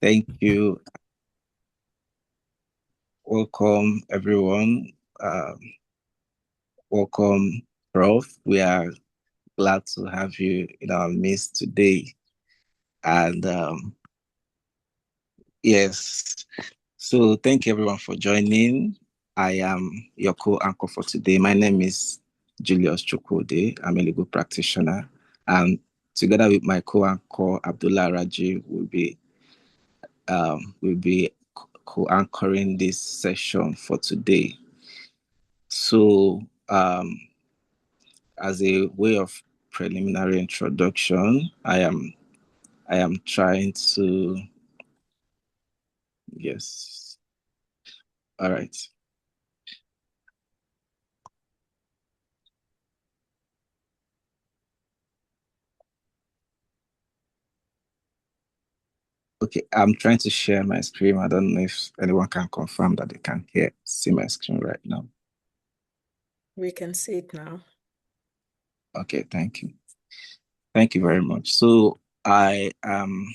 Thank you. Welcome, everyone. Welcome, Prof. We are glad to have you in our midst today. And yes, so thank you, everyone, for joining. I am your co-anchor for today. My name is Julius Chukwude. I'm a legal practitioner. And together with my co-anchor, Abdullah Raji, will be co-anchoring this session for today. So, as a way of preliminary introduction, I am trying to, yes. All right. Okay, I'm trying to share my screen. I don't know if anyone can confirm that they can see my screen right now. We can see it now. Okay, thank you. Thank you very much. So I am,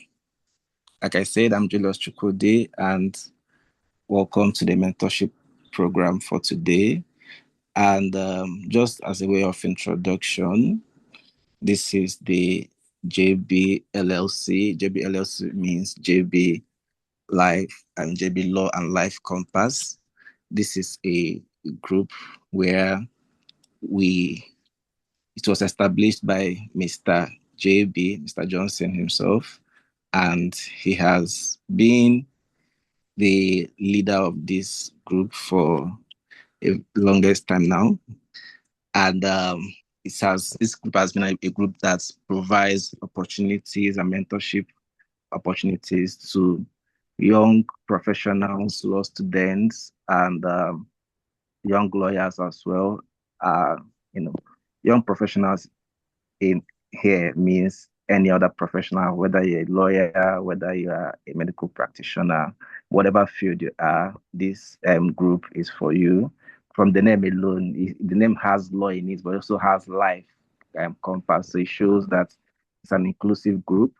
like I said, I'm Julius Chukwudi, and welcome to the mentorship program for today. And just as a way of introduction, this is the JB LLC. JB LLC means JB Life and JB Law and Life Compass. This is a group where it was established by Mr. Johnson himself, and he has been the leader of this group for a longest time now. And this group has been a group that provides opportunities and mentorship opportunities to young professionals, law students, and young lawyers as well. Uh, you know, young professionals in here means any other professional, whether you're a lawyer, whether you are a medical practitioner, whatever field you are, this group is for you. From the name alone, the name has law in it, but also has life compass. So it shows that it's an inclusive group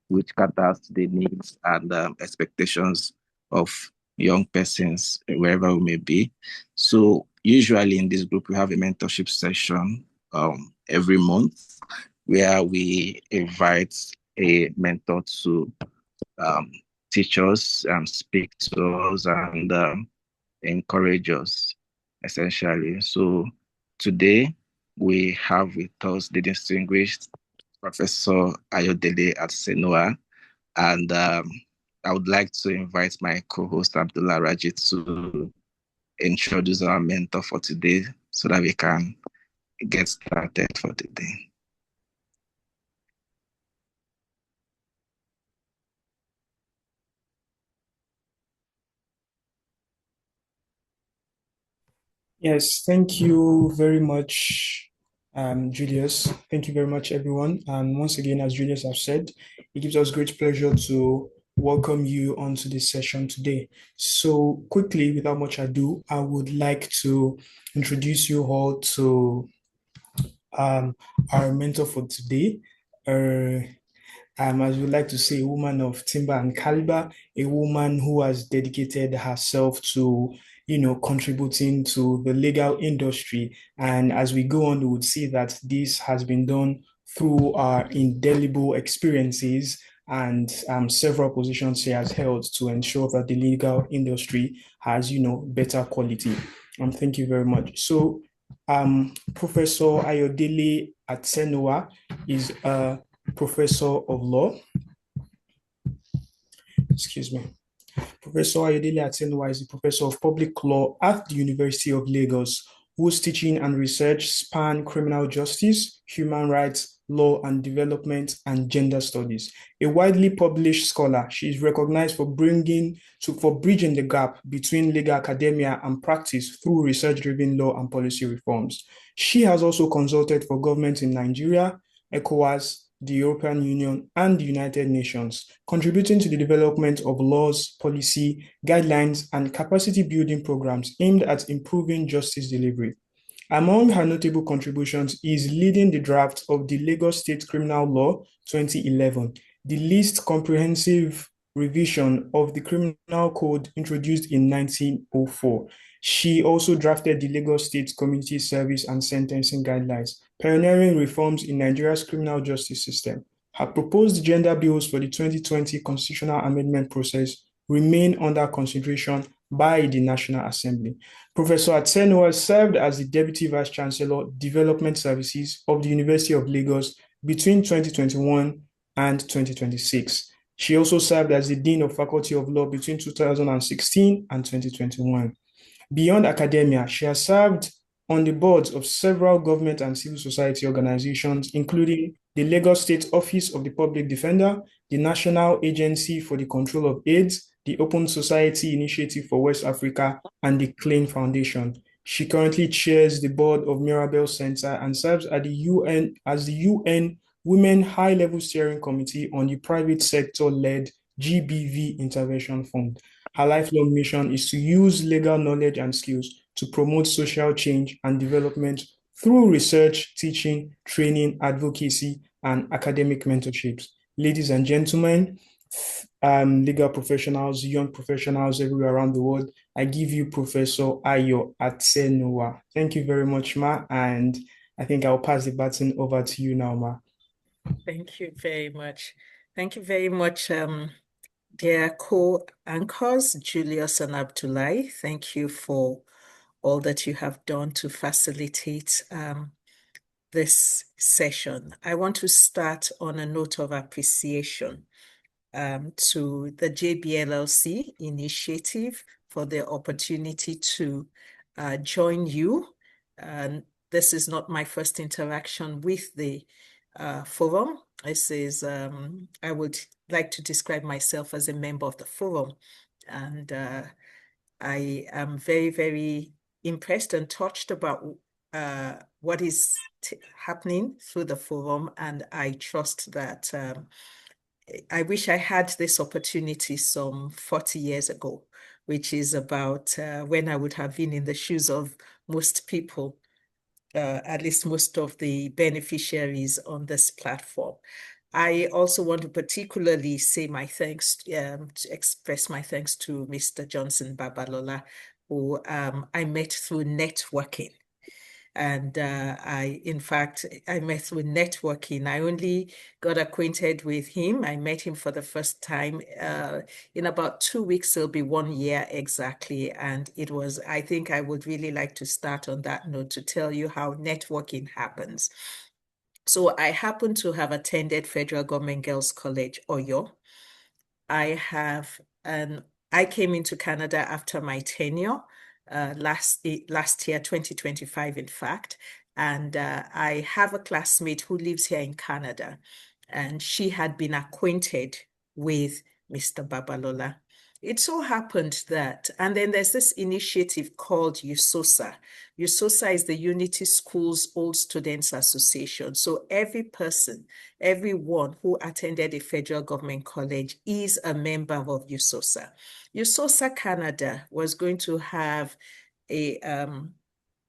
which caters to the needs and expectations of young persons wherever we may be. So usually in this group, we have a mentorship session every month where we invite a mentor to um, teach us and speak to us and encourage us, essentially. So today we have with us the distinguished Professor Ayo Atsenuwa, and I would like to invite my co-host Abdullah Raji to introduce our mentor for today so that we can get started for today. Yes, thank you very much, Julius. Thank you very much, everyone. And once again, as Julius has said, it gives us great pleasure to welcome you onto this session today. So quickly, without much ado, I would like to introduce you all to our mentor for today. As we like to say, a woman of timber and caliber, a woman who has dedicated herself to, contributing to the legal industry. And as we go on, we would see that this has been done through our indelible experiences and several positions she has held to ensure that the legal industry has, better quality. Thank you very much. So, Professor Ayodele Atsenuwa is a professor of law. Excuse me. Professor Ayodele Atsenuwa is a professor of public law at the University of Lagos, whose teaching and research span criminal justice, human rights, law and development, and gender studies. A widely published scholar, she is recognized for bridging the gap between legal academia and practice through research-driven law and policy reforms. She has also consulted for governments in Nigeria, ECOWAS, the European Union, and the United Nations, contributing to the development of laws, policy, guidelines, and capacity building programs aimed at improving justice delivery. Among her notable contributions is leading the draft of the Lagos State Criminal Law 2011, the least comprehensive revision of the Criminal Code introduced in 1904. She also drafted the Lagos State Community Service and Sentencing Guidelines, pioneering reforms in Nigeria's criminal justice system. Her proposed gender bills for the 2020 constitutional amendment process remain under consideration by the National Assembly. Professor Atsenuwa served as the Deputy Vice Chancellor, Development Services of the University of Lagos between 2021 and 2026. She also served as the Dean of Faculty of Law between 2016 and 2021. Beyond academia, she has served on the boards of several government and civil society organizations, including the Lagos State Office of the Public Defender, the National Agency for the Control of AIDS, the Open Society Initiative for West Africa, and the Clean Foundation. She currently chairs the board of Mirabel Center and serves at the UN as the UN Women High-Level Steering Committee on the private sector-led GBV Intervention Fund. Her lifelong mission is to use legal knowledge and skills to promote social change and development through research, teaching, training, advocacy, and academic mentorships. Ladies and gentlemen, legal professionals, young professionals everywhere around the world, I give you Professor Ayo Atsenuwa. Thank you very much, Ma, and I think I'll pass the baton over to you now, Ma. Thank you very much. Thank you very much, dear co-anchors, Julius and Abdullahi. Thank you for all that you have done to facilitate this session. I want to start on a note of appreciation to the JBLLC initiative for the opportunity to join you. This is not my first interaction with the forum. This is, I would like to describe myself as a member of the forum. And I am very, very impressed and touched about what is happening through the forum. And I trust that I wish I had this opportunity some 40 years ago, which is about when I would have been in the shoes of most people, at least most of the beneficiaries on this platform. I also want to particularly say my thanks, to express my thanks to Mr. Johnson Babalola, who I met through networking. And in fact, I met through networking. I only got acquainted with him. I met him for the first time in about 2 weeks. It'll be 1 year exactly. And it was, I think I would really like to start on that note to tell you how networking happens. So I happen to have attended Federal Government Girls College, Oyo. I came into Canada after my tenure. Last year, 2025, in fact. And I have a classmate who lives here in Canada, and she had been acquainted with Mr. Babalola. It so happened that, and then there's this initiative called USOSA. USOSA is the Unity Schools Old Students Association. So everyone who attended a federal government college is a member of USOSA. USOSA Canada was going to have they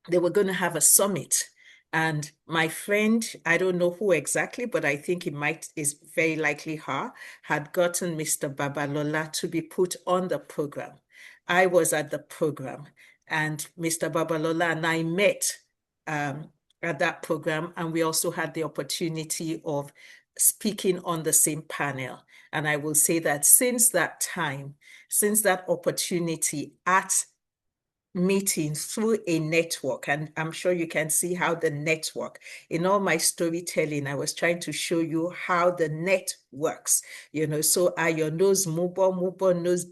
were going to have a summit. And my friend, I don't know who exactly, but I think is very likely her, had gotten Mr. Babalola to be put on the program. I was at the program, and Mr. Babalola and I met at that program, and we also had the opportunity of speaking on the same panel. And I will say that since that time, since that opportunity at meeting through a network, and I'm sure you can see how the network, in all my storytelling, I was trying to show you how the net works, so Ayo knows Mubo knows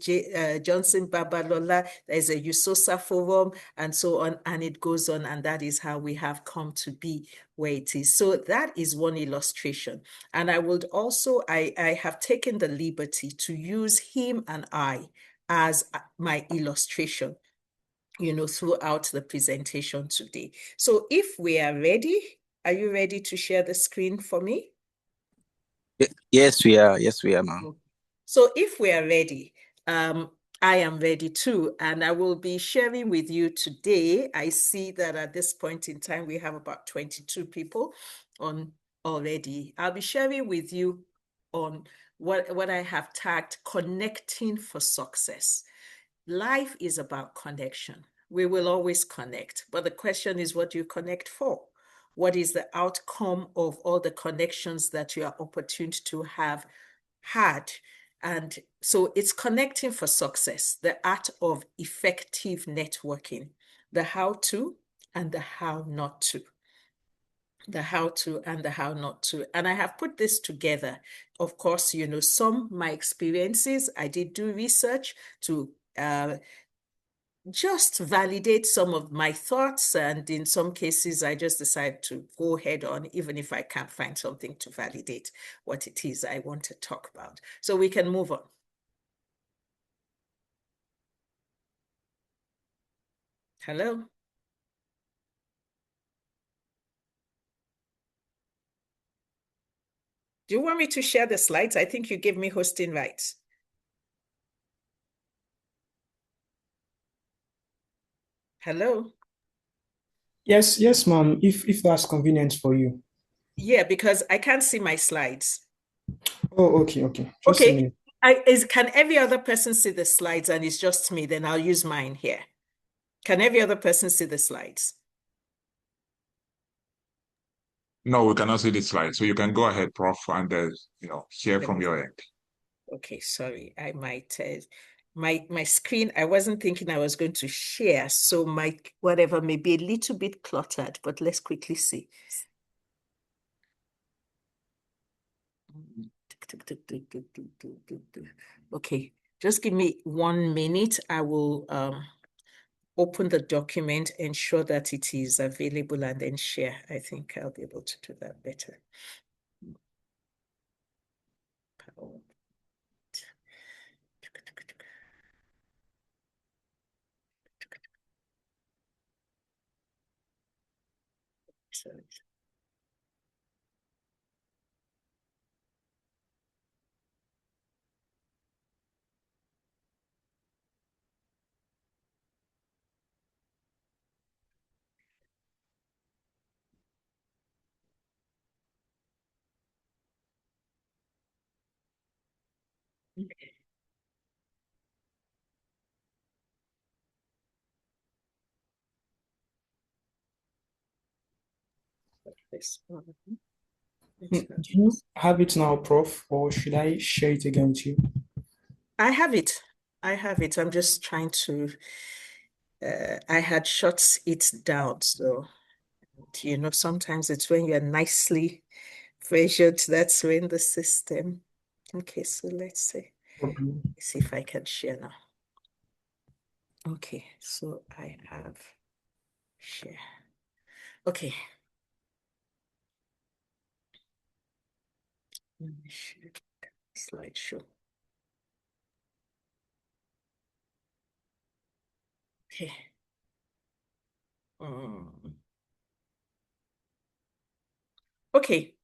Johnson Babalola, there's a USOSA forum, and so on, and it goes on, and that is how we have come to be where it is. So that is one illustration. And I would also, I have taken the liberty to use him and I as my illustration throughout the presentation today. So if we are ready, are you ready to share the screen for me? Yes, we are. Yes, we are, ma'am. So if we are ready, I am ready too, and I will be sharing with you today. I see that at this point in time, we have about 22 people on already. I'll be sharing with you on what I have tagged connecting for success. Life is about connection. We will always connect, but the question is, what do you connect for? What is the outcome of all the connections that you are opportune to have had? And so it's connecting for success, the art of effective networking, the how to and the how not to. The how to and the how not to. And I have put this together. Of course, some my experiences, I did do research to just validate some of my thoughts. And in some cases, I just decide to go head on, even if I can't find something to validate what it is I want to talk about. So we can move on. Hello? Do you want me to share the slides? I think you gave me hosting rights. Hello? Yes, ma'am, if that's convenient for you. Yeah, because I can't see my slides. Oh, okay. Just a Okay. minute. Can every other person see the slides and it's just me? Then I'll use mine here. Can every other person see the slides? No, we cannot see the slide. So you can go ahead, Prof, and share from your end. Okay, sorry. I might my screen, I wasn't thinking I was going to share, so my whatever may be a little bit cluttered, but let's quickly see. Okay, just give me 1 minute. I will open the document, ensure that it is available, and then share. I think I'll be able to do that better. Sorry. Okay. This one. Do you have it now, Prof, or should I share it again with you? I have it. I'm just trying to, I had shut it down. So, sometimes it's when you're nicely pressured, that's when the system. Okay, so let's see. Okay. Let's see if I can share now. Okay, so I have share. Okay. Let me share slideshow. Okay. Okay,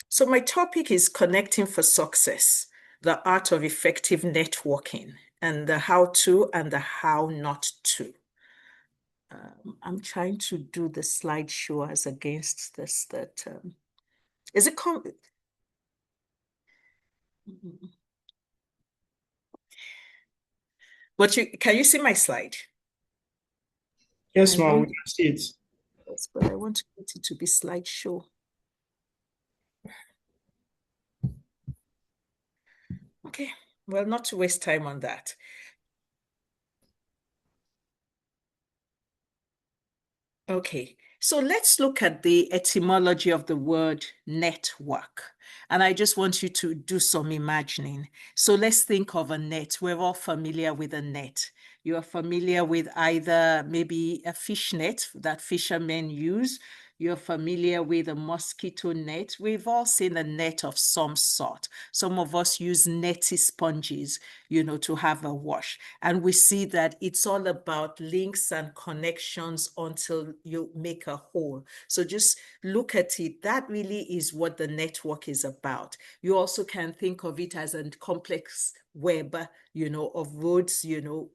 so my topic is connecting for success, the art of effective networking, and the how to and the how not to. I'm trying to do the slideshow as against this, is it but can you see my slide? Yes, ma'am, we can see it. Yes, but I want to get it to be slideshow. Okay, well, not to waste time on that. Okay, so let's look at the etymology of the word network. And I just want you to do some imagining. So let's think of a net. We're all familiar with a net. You are familiar with either maybe a fish net that fishermen use. You're familiar with a mosquito net. We've all seen a net of some sort. Some of us use netty sponges, to have a wash. And we see that it's all about links and connections until you make a whole. So just look at it. That really is what the network is about. You also can think of it as a complex web, of roads,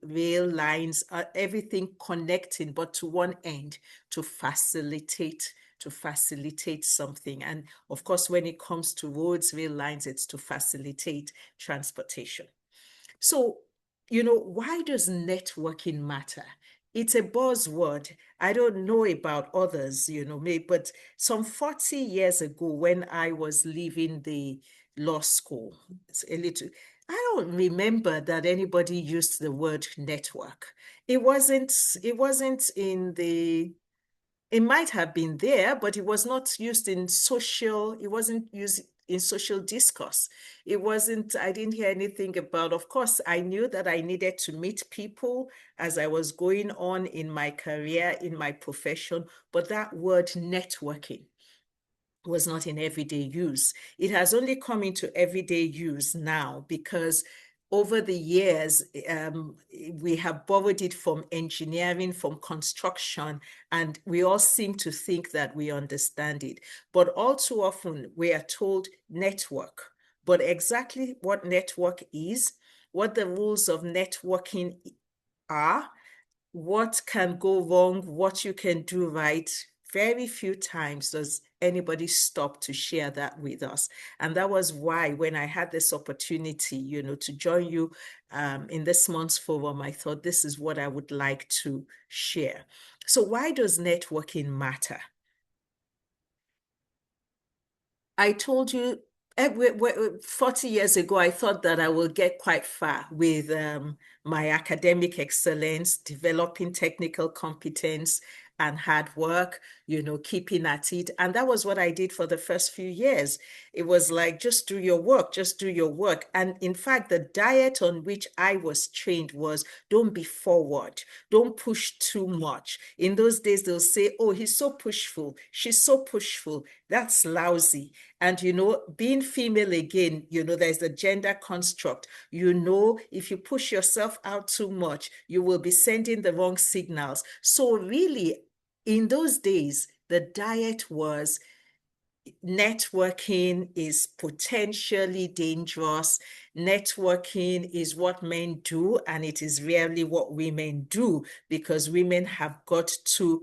rail lines, everything connecting, but to one end to facilitate to facilitate something. And of course, when it comes to roads, rail lines, it's to facilitate transportation. So, why does networking matter? It's a buzzword. I don't know about others, maybe, but some 40 years ago when I was leaving the law school, I don't remember that anybody used the word network. It wasn't in the, it might have been there, but it was not used in social, it wasn't used in social discourse. It wasn't, I didn't hear anything about, of course, I knew that I needed to meet people as I was going on in my career, in my profession, but that word networking was not in everyday use. It has only come into everyday use now because over the years, we have borrowed it from engineering, from construction, and we all seem to think that we understand it. But all too often, we are told network. But exactly what network is, what the rules of networking are, what can go wrong, what you can do right, very few times does anybody stop to share that with us. And that was why when I had this opportunity, to join you in this month's forum, I thought this is what I would like to share. So why does networking matter? I told you 40 years ago, I thought that I will get quite far with my academic excellence, developing technical competence and hard work, keeping at it. And that was what I did for the first few years. It was like, just do your work, just do your work. And in fact, the diet on which I was trained was don't be forward, don't push too much. In those days, they'll say, oh, he's so pushful, she's so pushful. That's lousy. And, being female again, there's the gender construct. If you push yourself out too much, you will be sending the wrong signals. So really, in those days, the diet was networking is potentially dangerous. Networking is what men do, and it is rarely what women do because women have got to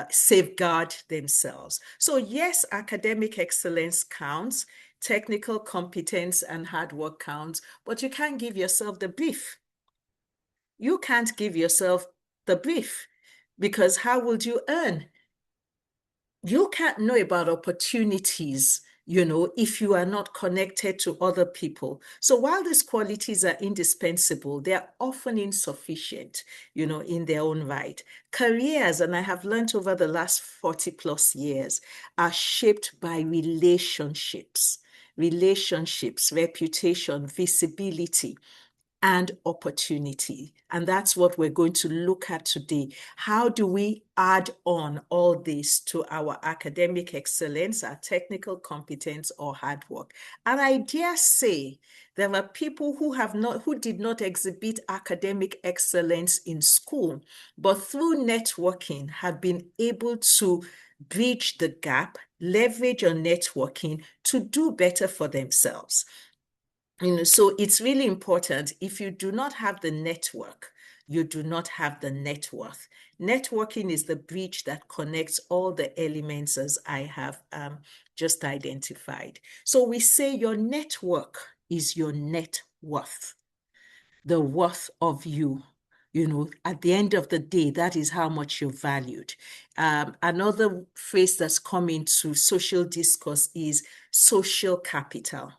safeguard themselves. So yes, academic excellence counts, technical competence and hard work counts, but you can't give yourself the brief. You can't give yourself the brief because how would you earn? You can't know about opportunities, if you are not connected to other people. So while these qualities are indispensable, they're often insufficient, in their own right. Careers, and I have learned over the last 40 plus years, are shaped by relationships, reputation, visibility, and opportunity. And that's what we're going to look at today. How do we add on all this to our academic excellence, our technical competence, or hard work? And I dare say there are people who did not exhibit academic excellence in school, but through networking have been able to bridge the gap, leverage on networking to do better for themselves. So it's really important. If you do not have the network, you do not have the net worth. Networking is the bridge that connects all the elements as I have just identified. So we say your network is your net worth, the worth of you. At the end of the day, that is how much you're valued. Another phrase that's come into social discourse is social capital.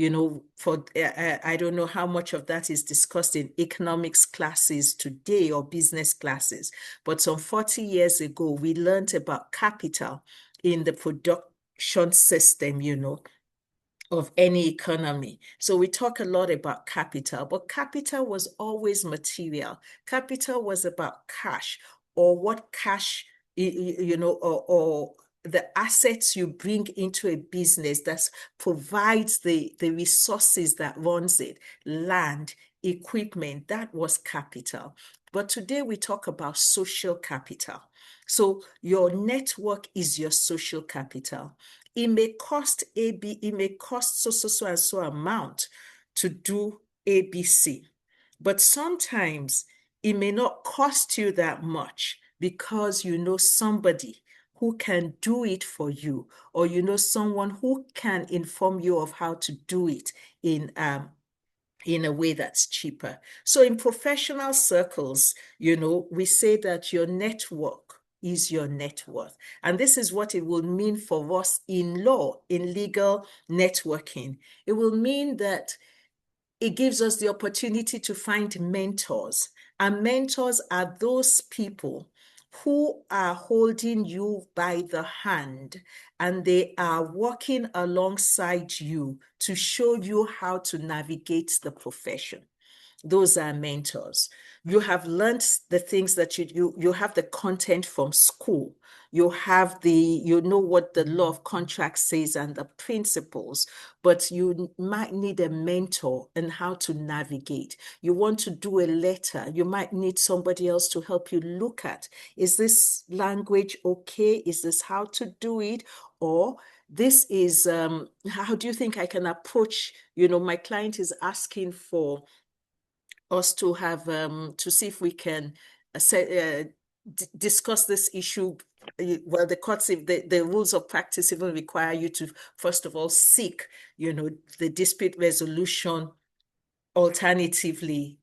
I don't know how much of that is discussed in economics classes today or business classes, but some 40 years ago, we learned about capital in the production system, of any economy. So we talk a lot about capital, but capital was always material. Capital was about cash, or what cash, or the assets you bring into a business that provides the resources that runs it, land, equipment. That was capital. But today we talk about social capital. So your network is your social capital. It may cost it may cost so and so amount to do ABC, but sometimes it may not cost you that much because you know somebody who can do it for you, or you know someone who can inform you of how to do it in a way that's cheaper. So in professional circles, you know, we say that your network is your net worth. And this is what it will mean for us in law, in legal networking. It will mean that it gives us the opportunity to find mentors. And mentors are those people who are holding you by the hand and they are working alongside you to show you how to navigate the profession. Those are mentors. You have learned the things that you have the content from school. You know what the law of contracts says and the principles, but you might need a mentor in how to navigate. You want to do a letter, you might need somebody else to help you look at, is this language okay? Is this how to do it? Or this is, how do you think I can approach, my client is asking for us to have to see if we can discuss this issue. Well, the courts, if the rules of practice even require you to first of all seek, the dispute resolution alternatively,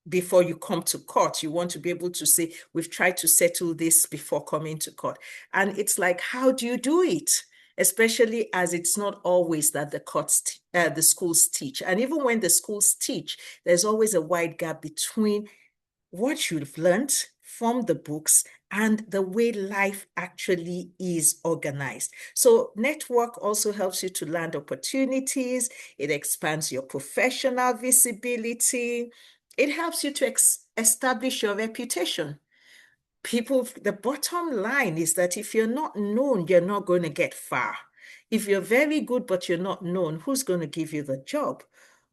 before you come to court. You want to be able to say, we've tried to settle this before coming to court. And it's like, how do you do it? Especially as it's not always that the schools teach. And even when the schools teach, there's always a wide gap between what you've learned from the books and the way life actually is organized. So network also helps you to land opportunities. It expands your professional visibility. It helps you to establish your reputation. The bottom line is that if you're not known, you're not going to get far. If you're very good, but you're not known, who's going to give you the job?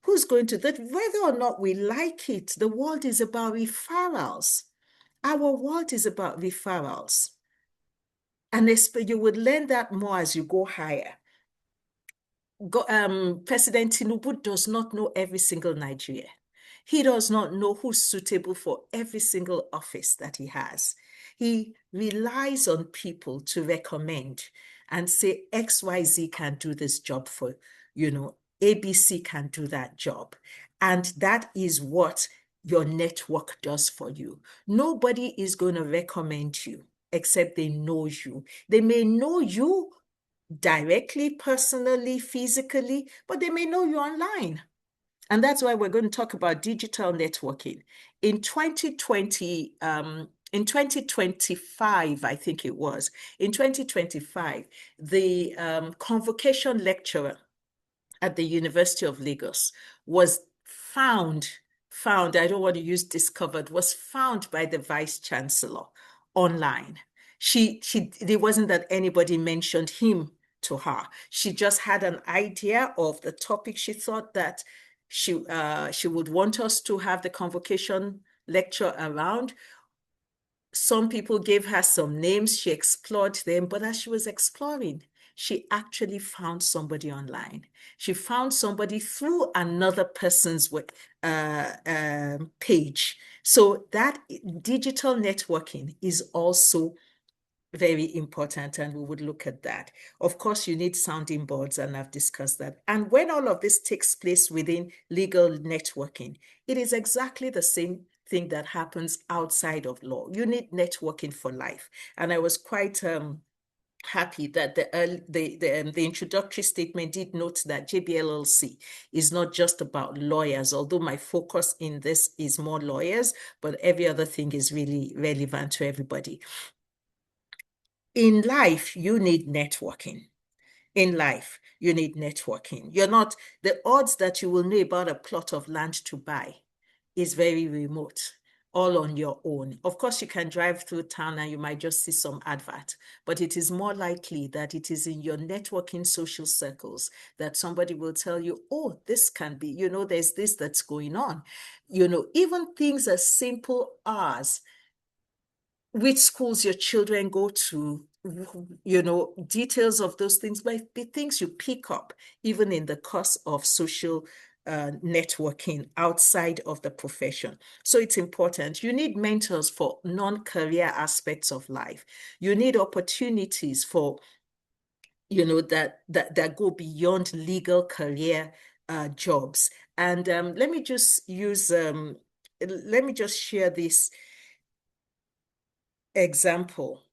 Who's going to that? Whether or not we like it, the world is about referrals. Our world is about referrals. And you would learn that more as you go higher. President Tinubu does not know every single Nigerian. He does not know who's suitable for every single office that he has. He relies on people to recommend and say XYZ can do this job for, ABC can do that job. And that is what your network does for you. Nobody is going to recommend you except they know you. They may know you directly, personally, physically, but they may know you online. And that's why we're going to talk about digital networking. In 2025, I think it was, in 2025, the convocation lecturer at the University of Lagos was found, I don't want to use discovered, was found by the Vice Chancellor online. It wasn't that anybody mentioned him to her. She just had an idea of the topic. She thought that she would want us to have the convocation lecture around. Some people gave her some names. She explored them, but as she was exploring, she actually found somebody online. She found somebody through another person's page. So that digital networking is also very important, and we would look at that. Of course, you need sounding boards, and I've discussed that. And when all of this takes place within legal networking, it is exactly the same thing that happens outside of law. You need networking for life. And I was quite happy that the introductory statement did note that JBLLC is not just about lawyers, although my focus in this is more lawyers, but every other thing is really relevant to everybody. In life, you need networking. In life, you need networking. The odds that you will know about a plot of land to buy is very remote, all on your own. Of course, you can drive through town and you might just see some advert, but it is more likely that it is in your networking social circles that somebody will tell you, oh, this can be, there's this that's going on. Even things as simple as which schools your children go to, details of those things might be things you pick up even in the course of social networking outside of the profession. So it's important. You need mentors for non-career aspects of life. You need opportunities for, that go beyond legal career jobs. And let me just share this example.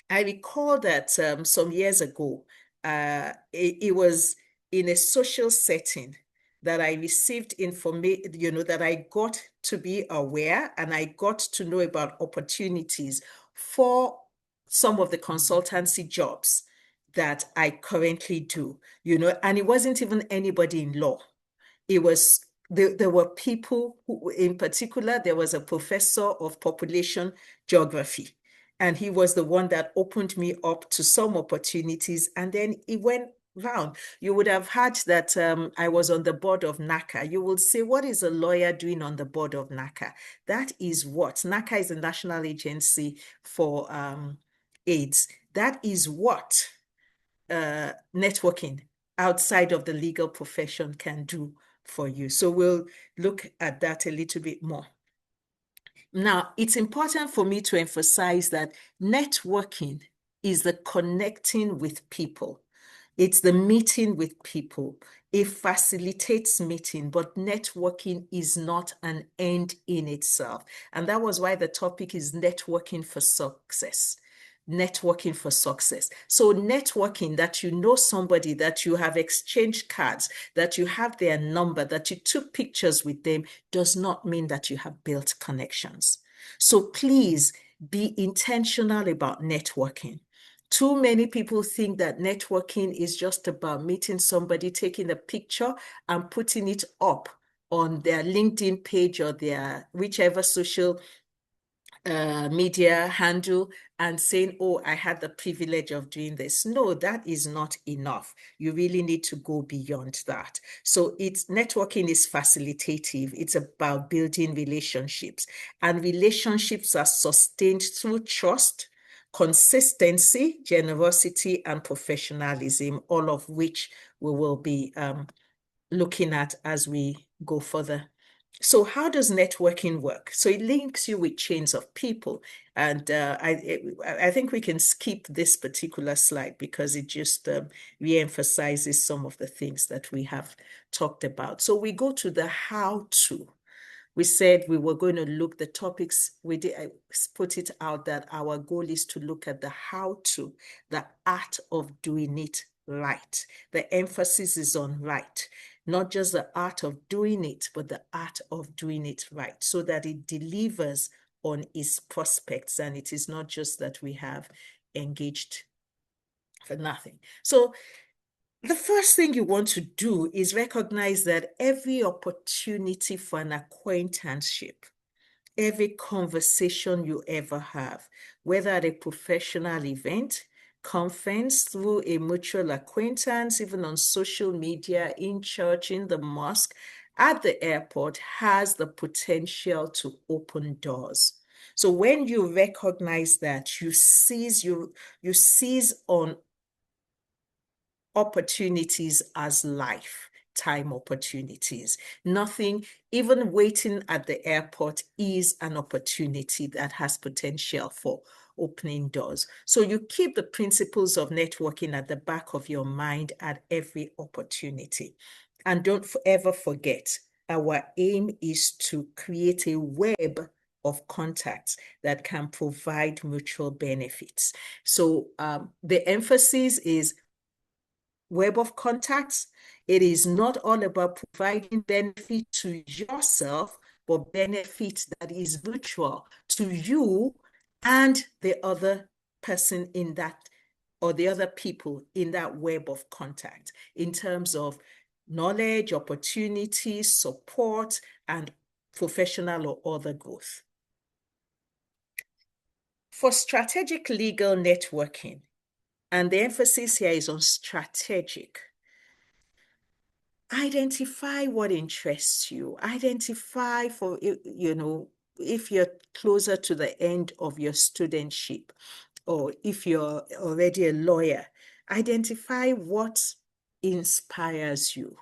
I recall that some years ago, it was in a social setting that I received information, that I got to be aware and I got to know about opportunities for some of the consultancy jobs that I currently do, and it wasn't even anybody in law. It was there were people who, in particular, there was a professor of population geography, and he was the one that opened me up to some opportunities. And then it went round. You would have heard that I was on the board of NACA. You will say, what is a lawyer doing on the board of NACA? That is what NACA is, the National Agency for AIDS. That is what networking outside of the legal profession can do for you. So we'll look at that a little bit more. Now, it's important for me to emphasize that networking is the connecting with people. It's the meeting with people. It facilitates meeting, but networking is not an end in itself. And that was why the topic is networking for success. Networking for success. So networking, that you know somebody, that you have exchanged cards, that you have their number, that you took pictures with them, does not mean that you have built connections. So please be intentional about networking. Too many people think that networking is just about meeting somebody, taking a picture and putting it up on their LinkedIn page or their whichever social media handle and saying, oh, I had the privilege of doing this. No, that is not enough. You really need to go beyond that. So networking is facilitative. It's about building relationships, and relationships are sustained through trust, consistency, generosity, and professionalism, all of which we will be looking at as we go further. So how does networking work? So it links you with chains of people. And I think we can skip this particular slide because it just re-emphasizes some of the things that we have talked about. So we go to the how-to. We said we were going to look the topics. I put it out that our goal is to look at the how-to, the art of doing it right. The emphasis is on right. Not just the art of doing it, but the art of doing it right, so that it delivers on its prospects. And it is not just that we have engaged for nothing. So the first thing you want to do is recognize that every opportunity for an acquaintanceship, every conversation you ever have, whether at a professional event, conference, through a mutual acquaintance, even on social media, in church, in the mosque, at the airport, has the potential to open doors. So when you recognize that, you seize on opportunities as lifetime opportunities. Nothing, even waiting at the airport, is an opportunity that has potential for opening doors. So you keep the principles of networking at the back of your mind at every opportunity. And don't ever forget, our aim is to create a web of contacts that can provide mutual benefits. So the emphasis is web of contacts. It is not all about providing benefit to yourself, but benefit that is mutual to you and the other person in that, or the other people in that web of contact, in terms of knowledge, opportunities, support, and professional or other growth. For strategic legal networking, and the emphasis here is on strategic, identify what interests you. Identify if you're closer to the end of your studentship, or if you're already a lawyer, identify what inspires you.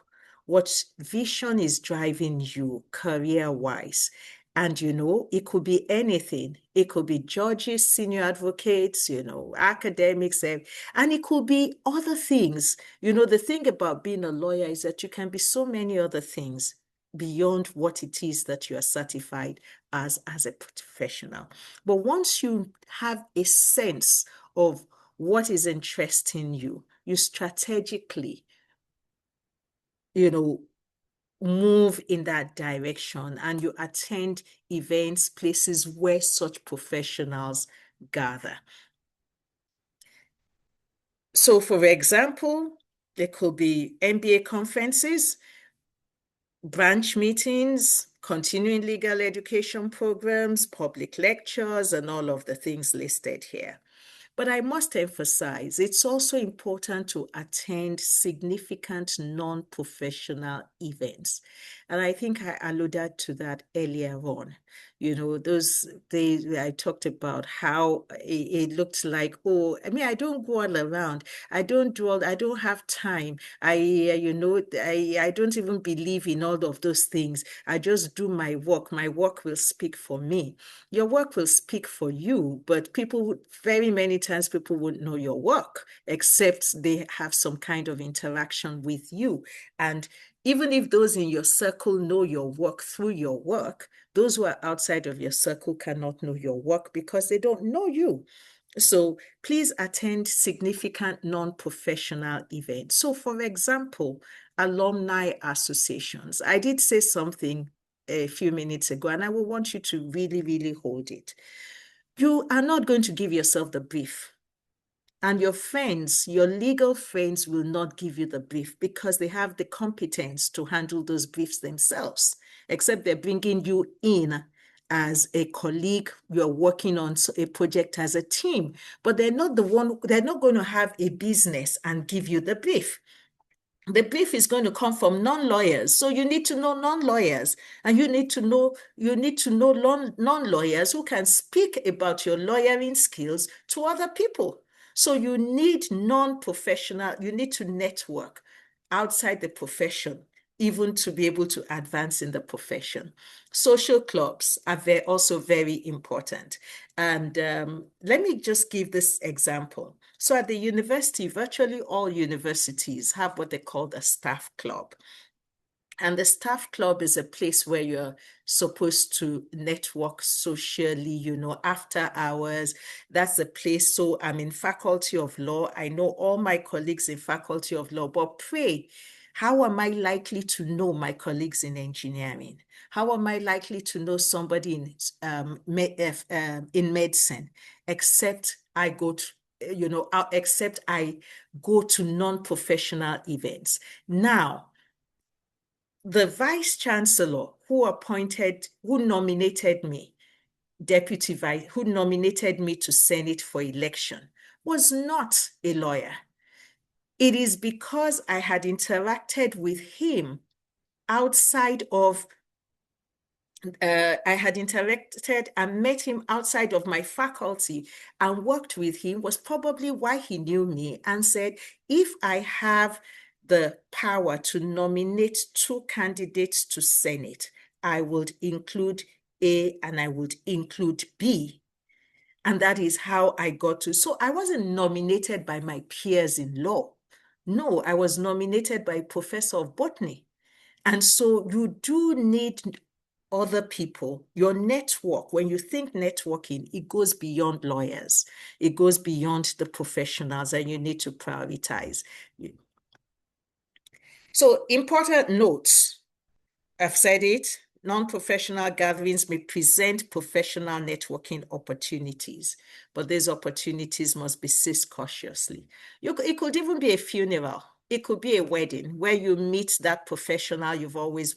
what vision is driving you career-wise. And, it could be anything. It could be judges, senior advocates, academics, and it could be other things. The thing about being a lawyer is that you can be so many other things beyond what it is that you are certified as a professional. But once you have a sense of what is interesting you, you strategically, move in that direction, and you attend events, places where such professionals gather. So, for example, there could be MBA conferences, branch meetings, continuing legal education programs, public lectures, and all of the things listed here. But I must emphasize, it's also important to attend significant non-professional events. And I think I alluded to that earlier on. Those days I talked about how it looked like, I don't go all around. I don't have time. I don't even believe in all of those things. I just do my work. My work will speak for me. Your work will speak for you, but very many times people wouldn't know your work, except they have some kind of interaction with you. And even if those in your circle know your work through your work, those who are outside of your circle cannot know your work because they don't know you. So please attend significant non-professional events. So for example, alumni associations. I did say something a few minutes ago, and I will want you to really, really hold it. You are not going to give yourself the brief. And your friends, your legal friends, will not give you the brief because they have the competence to handle those briefs themselves, except they're bringing you in as a colleague. You're working on a project as a team, but they're not going to have a business and give you the brief. The brief is going to come from non-lawyers. So you need to know non-lawyers, and you need to know non-lawyers who can speak about your lawyering skills to other people. So you need non-professional, you need to network outside the profession, even to be able to advance in the profession. Social clubs are also very important. And let me just give this example. So at the university, virtually all universities have what they call the staff club. And the staff club is a place where you're supposed to network socially, after hours. That's the place. So I'm in faculty of law. I know all my colleagues in faculty of law, but pray, how am I likely to know my colleagues in engineering? How am I likely to know somebody in medicine, except I go to non-professional events? Now, the vice chancellor who nominated me to Senate for election was not a lawyer. It is because I had interacted with him outside of I had interacted and met him outside of my faculty and worked with him, was probably why he knew me and said, if I have the power to nominate 2 candidates to Senate, I would include A and I would include B. And that is how I got to. So I wasn't nominated by my peers in law. No, I was nominated by a professor of botany. And so you do need other people. Your network, when you think networking, it goes beyond lawyers. It goes beyond the professionals, and you need to prioritize. So important notes. I've said it. Non-professional gatherings may present professional networking opportunities, but these opportunities must be seized cautiously. It could even be a funeral. It could be a wedding where you meet that professional you've always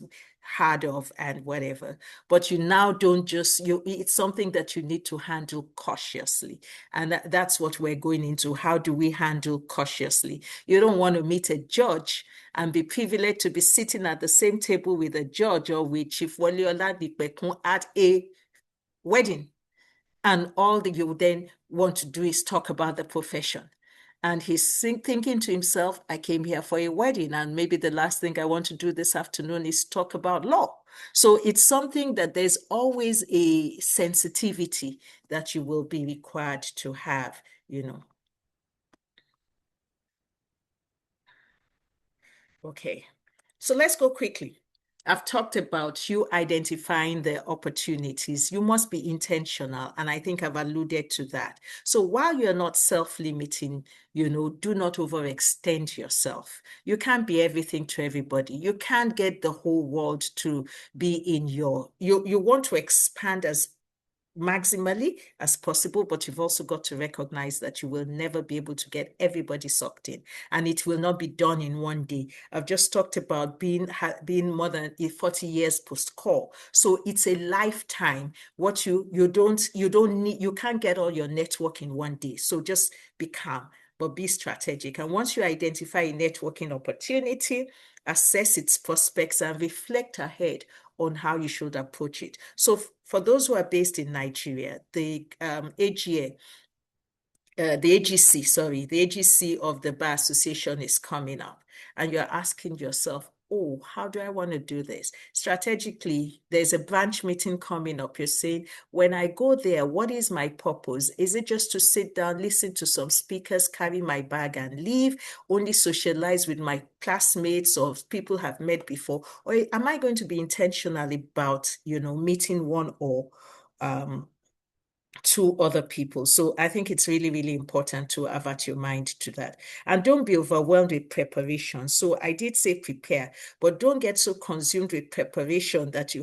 heard of and whatever, but you now don't it's something that you need to handle cautiously. And that's what we're going into. How do we handle cautiously? You don't want to meet a judge and be privileged to be sitting at the same table with a judge or with Chief Waliola Dipekun at a wedding. And all that you then want to do is talk about the profession. And he's thinking to himself, I came here for a wedding, and maybe the last thing I want to do this afternoon is talk about law. So it's something that there's always a sensitivity that you will be required to have, you know. Okay, so let's go quickly. I've talked about you identifying the opportunities. You must be intentional, and I think I've alluded to that. So while you're not self-limiting, you know, do not overextend yourself. You can't be everything to everybody. You can't get the whole world to be in your, you want to expand as maximally as possible, but you've also got to recognize that you will never be able to get everybody sucked in, and it will not be done in one day. I've just talked about being more than 40 years post-call, so it's a lifetime. What you don't need, you can't get all your network in one day. So just be calm, but be strategic. And once you identify a networking opportunity, assess its prospects and reflect ahead on how you should approach it. So for those who are based in Nigeria, the AGC of the Bar Association is coming up, and you're asking yourself, oh, how do I want to do this? Strategically, there's a branch meeting coming up. You're saying, when I go there, what is my purpose? Is it just to sit down, listen to some speakers, carry my bag and leave, only socialize with my classmates or people I've met before? Or am I going to be intentional about, you know, meeting one or two other people? So I think it's really, really important to avert your mind to that. And don't be overwhelmed with preparation. So I did say prepare, but don't get so consumed with preparation that you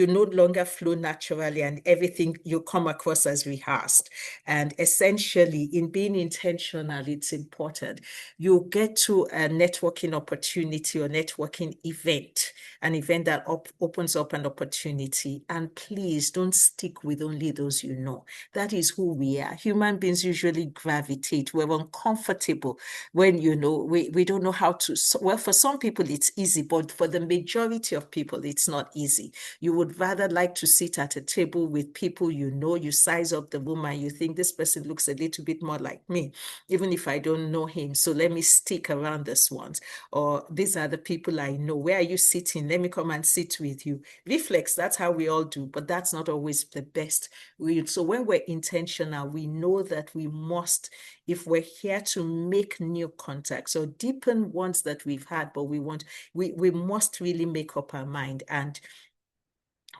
no longer flow naturally and everything you come across as rehearsed. And essentially, in being intentional, it's important. You get to a networking opportunity or networking event, an event that opens up an opportunity. And please don't stick with only those you know. That is who we are. Human beings usually gravitate. We're uncomfortable when, you know, we don't know how to. Well, for some people, it's easy, but for the majority of people, it's not easy. You would rather like to sit at a table with people you know, you size up the room and you think this person looks a little bit more like me, even if I don't know him. So let me stick around this ones. Or these are the people I know. Where are you sitting? Let me come and sit with you. Reflex, that's how we all do, but that's not always the best. So when we're intentional, we know that we must, if we're here to make new contacts or deepen ones that we've had, but we must really make up our mind and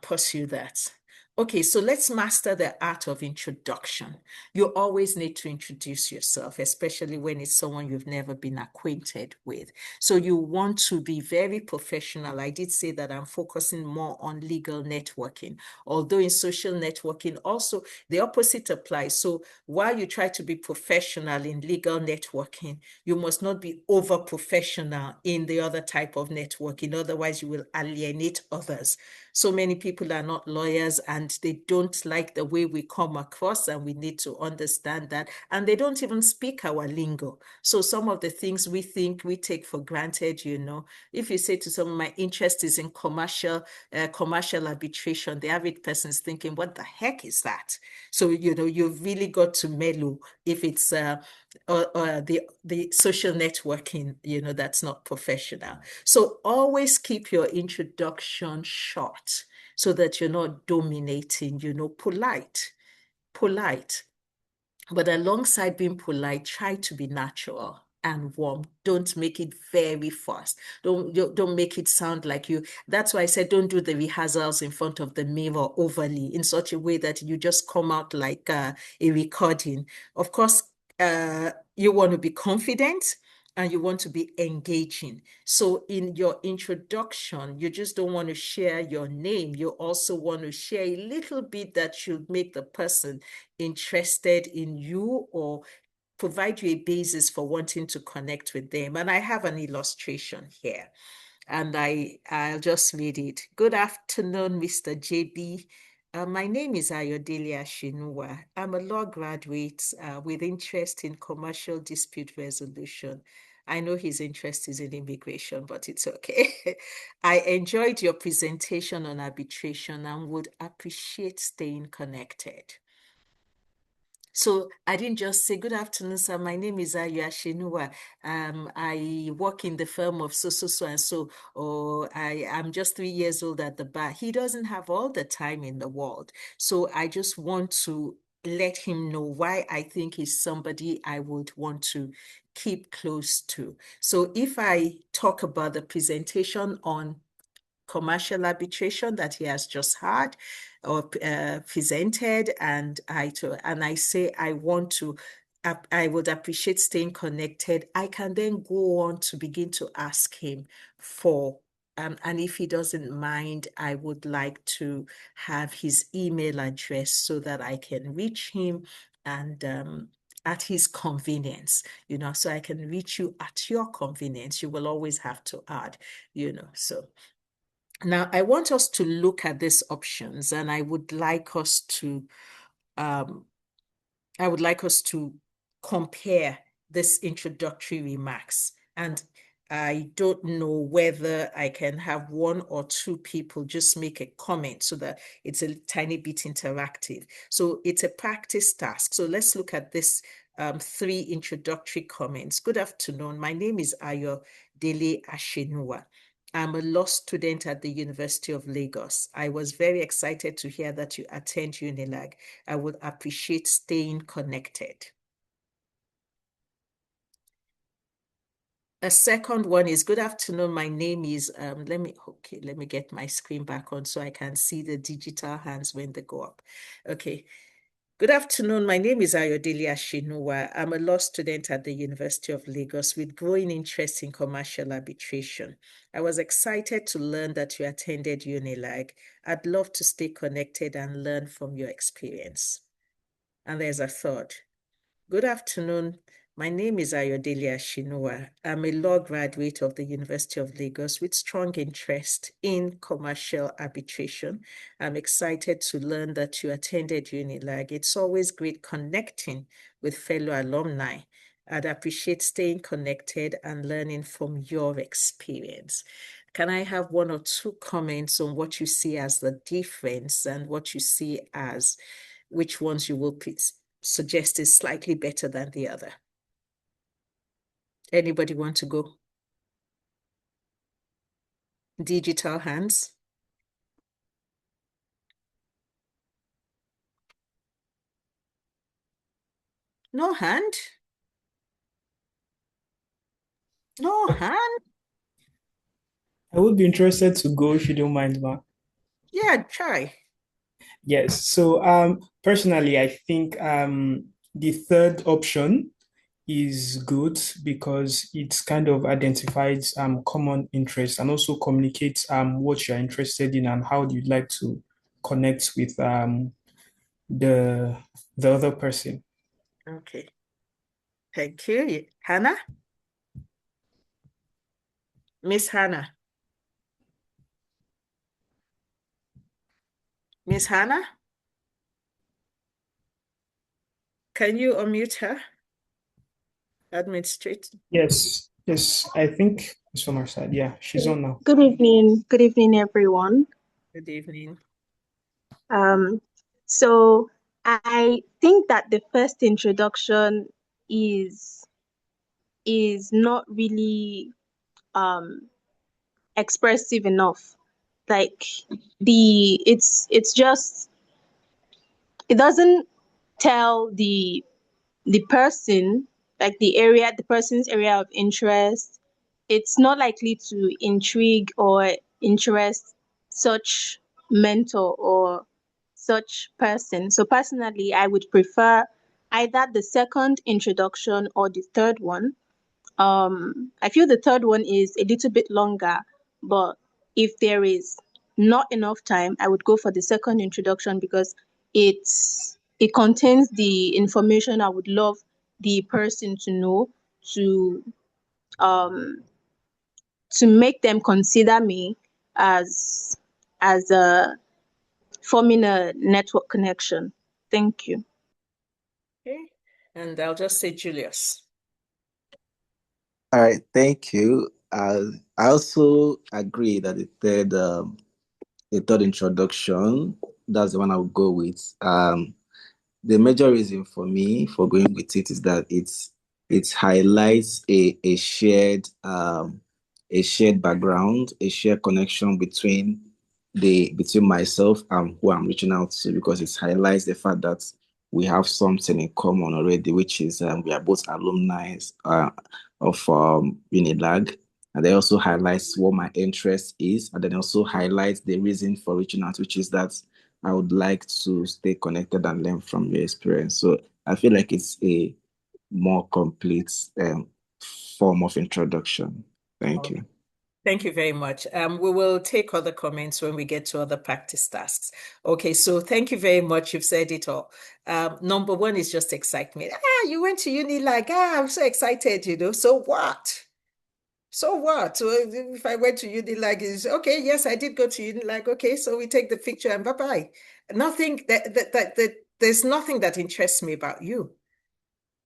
pursue that. Okay, so let's master the art of introduction. You always need to introduce yourself, especially when it's someone you've never been acquainted with. So you want to be very professional. I did say that I'm focusing more on legal networking, although in social networking also the opposite applies. So while you try to be professional in legal networking, you must not be over professional in the other type of networking. Otherwise, you will alienate others. So many people are not lawyers and they don't like the way we come across, and we need to understand that. And they don't even speak our lingo. So some of the things we think we take for granted, you know, if you say to someone, my interest is in commercial arbitration, the average person is thinking, what the heck is that? So, you know, you've really got to mellow if it's the social networking, you know, that's not professional. So always keep your introduction short so that you're not dominating, you know, polite. But alongside being polite, try to be natural and warm. Don't make it very fast. Don't make it sound like you. That's why I said don't do the rehearsals in front of the mirror overly in such a way that you just come out like a recording. Of course, you want to be confident and you want to be engaging. So in your introduction, you just don't want to share your name. You also want to share a little bit that should make the person interested in you or provide you a basis for wanting to connect with them. And I have an illustration here, and I'll just read it. Good afternoon, Mr. JB. My name is Ayo Atsenuwa. I'm a law graduate with interest in commercial dispute resolution. I know his interest is in immigration, but it's okay. I enjoyed your presentation on arbitration and would appreciate staying connected. So I didn't just say, good afternoon, sir. My name is Ayo Atsenuwa. I work in the firm of so and so, or I'm just 3 years old at the bar. He doesn't have all the time in the world. So I just want to let him know why I think he's somebody I would want to keep close to. So if I talk about the presentation on commercial arbitration that he has just had or presented, and I say I want to, I would appreciate staying connected, I can then go on to begin to ask him for, and if he doesn't mind, I would like to have his email address so that I can reach him and at his convenience, so I can reach you at your convenience. You will always have to add, so. Now, I want us to look at these options, and I would like us to compare this introductory remarks. And I don't know whether I can have one or two people just make a comment so that it's a tiny bit interactive. So it's a practice task. So let's look at this 3 introductory comments. Good afternoon. My name is Ayo Atsenuwa. I'm a law student at the University of Lagos. I was very excited to hear that you attend UNILAG. I would appreciate staying connected. A second one is, good afternoon. My name is, let me get my screen back on so I can see the digital hands when they go up. Okay. Good afternoon. My name is Ayo Atsenuwa. I'm a law student at the University of Lagos with growing interest in commercial arbitration. I was excited to learn that you attended UNILAG. I'd love to stay connected and learn from your experience. And there's a third. Good afternoon. My name is Ayo Atsenuwa. I'm a law graduate of the University of Lagos with strong interest in commercial arbitration. I'm excited to learn that you attended UNILAG. It's always great connecting with fellow alumni. I'd appreciate staying connected and learning from your experience. Can I have one or two comments on what you see as the difference and what you see as which ones you will suggest is slightly better than the other? Anybody want to go? Digital hands. No hand? No hand? I would be interested to go if you don't mind, ma. Yeah, try. Yes. So personally, I think the third option is good because it kind of identifies common interests and also communicates what you're interested in and how you'd like to connect with the other person. Okay. Thank you. Hannah? Miss Hannah? Miss Hannah? Can you unmute her? Administrator. Yes, yes, I think it's from our side. Yeah, she's on now. Good evening. Good evening, everyone. Good evening. So I think that the first introduction is not really expressive enough. Like it's just, it doesn't tell the person, like the person's area of interest. It's not likely to intrigue or interest such mentor or such person. So personally, I would prefer either the second introduction or the third one. I feel the third one is a little bit longer, but if there is not enough time, I would go for the second introduction because it contains the information I would love the person to know to um make them consider me as a forming a network connection. Thank you. Okay. And I'll just say Julius. All right, thank you. I also agree that the third introduction, that's the one I would go with. the major reason for me for going with it is that it highlights a shared background, a shared connection between myself and who I'm reaching out to, because it highlights the fact that we have something in common already, which is we are both alumni of Unilag. And it also highlights what my interest is, and then also highlights the reason for reaching out, which is that I would like to stay connected and learn from your experience. So I feel like it's a more complete form of introduction. Thank you. Thank you very much. We will take other comments when we get to other practice tasks. Okay, so thank you very much. You've said it all. Number one is just excitement. You went to uni, like, I'm so excited, So what? So what? So if I went to uni, like, is okay, yes, I did go to uni, like, okay, so we take the picture and bye-bye. Nothing there's nothing that interests me about you.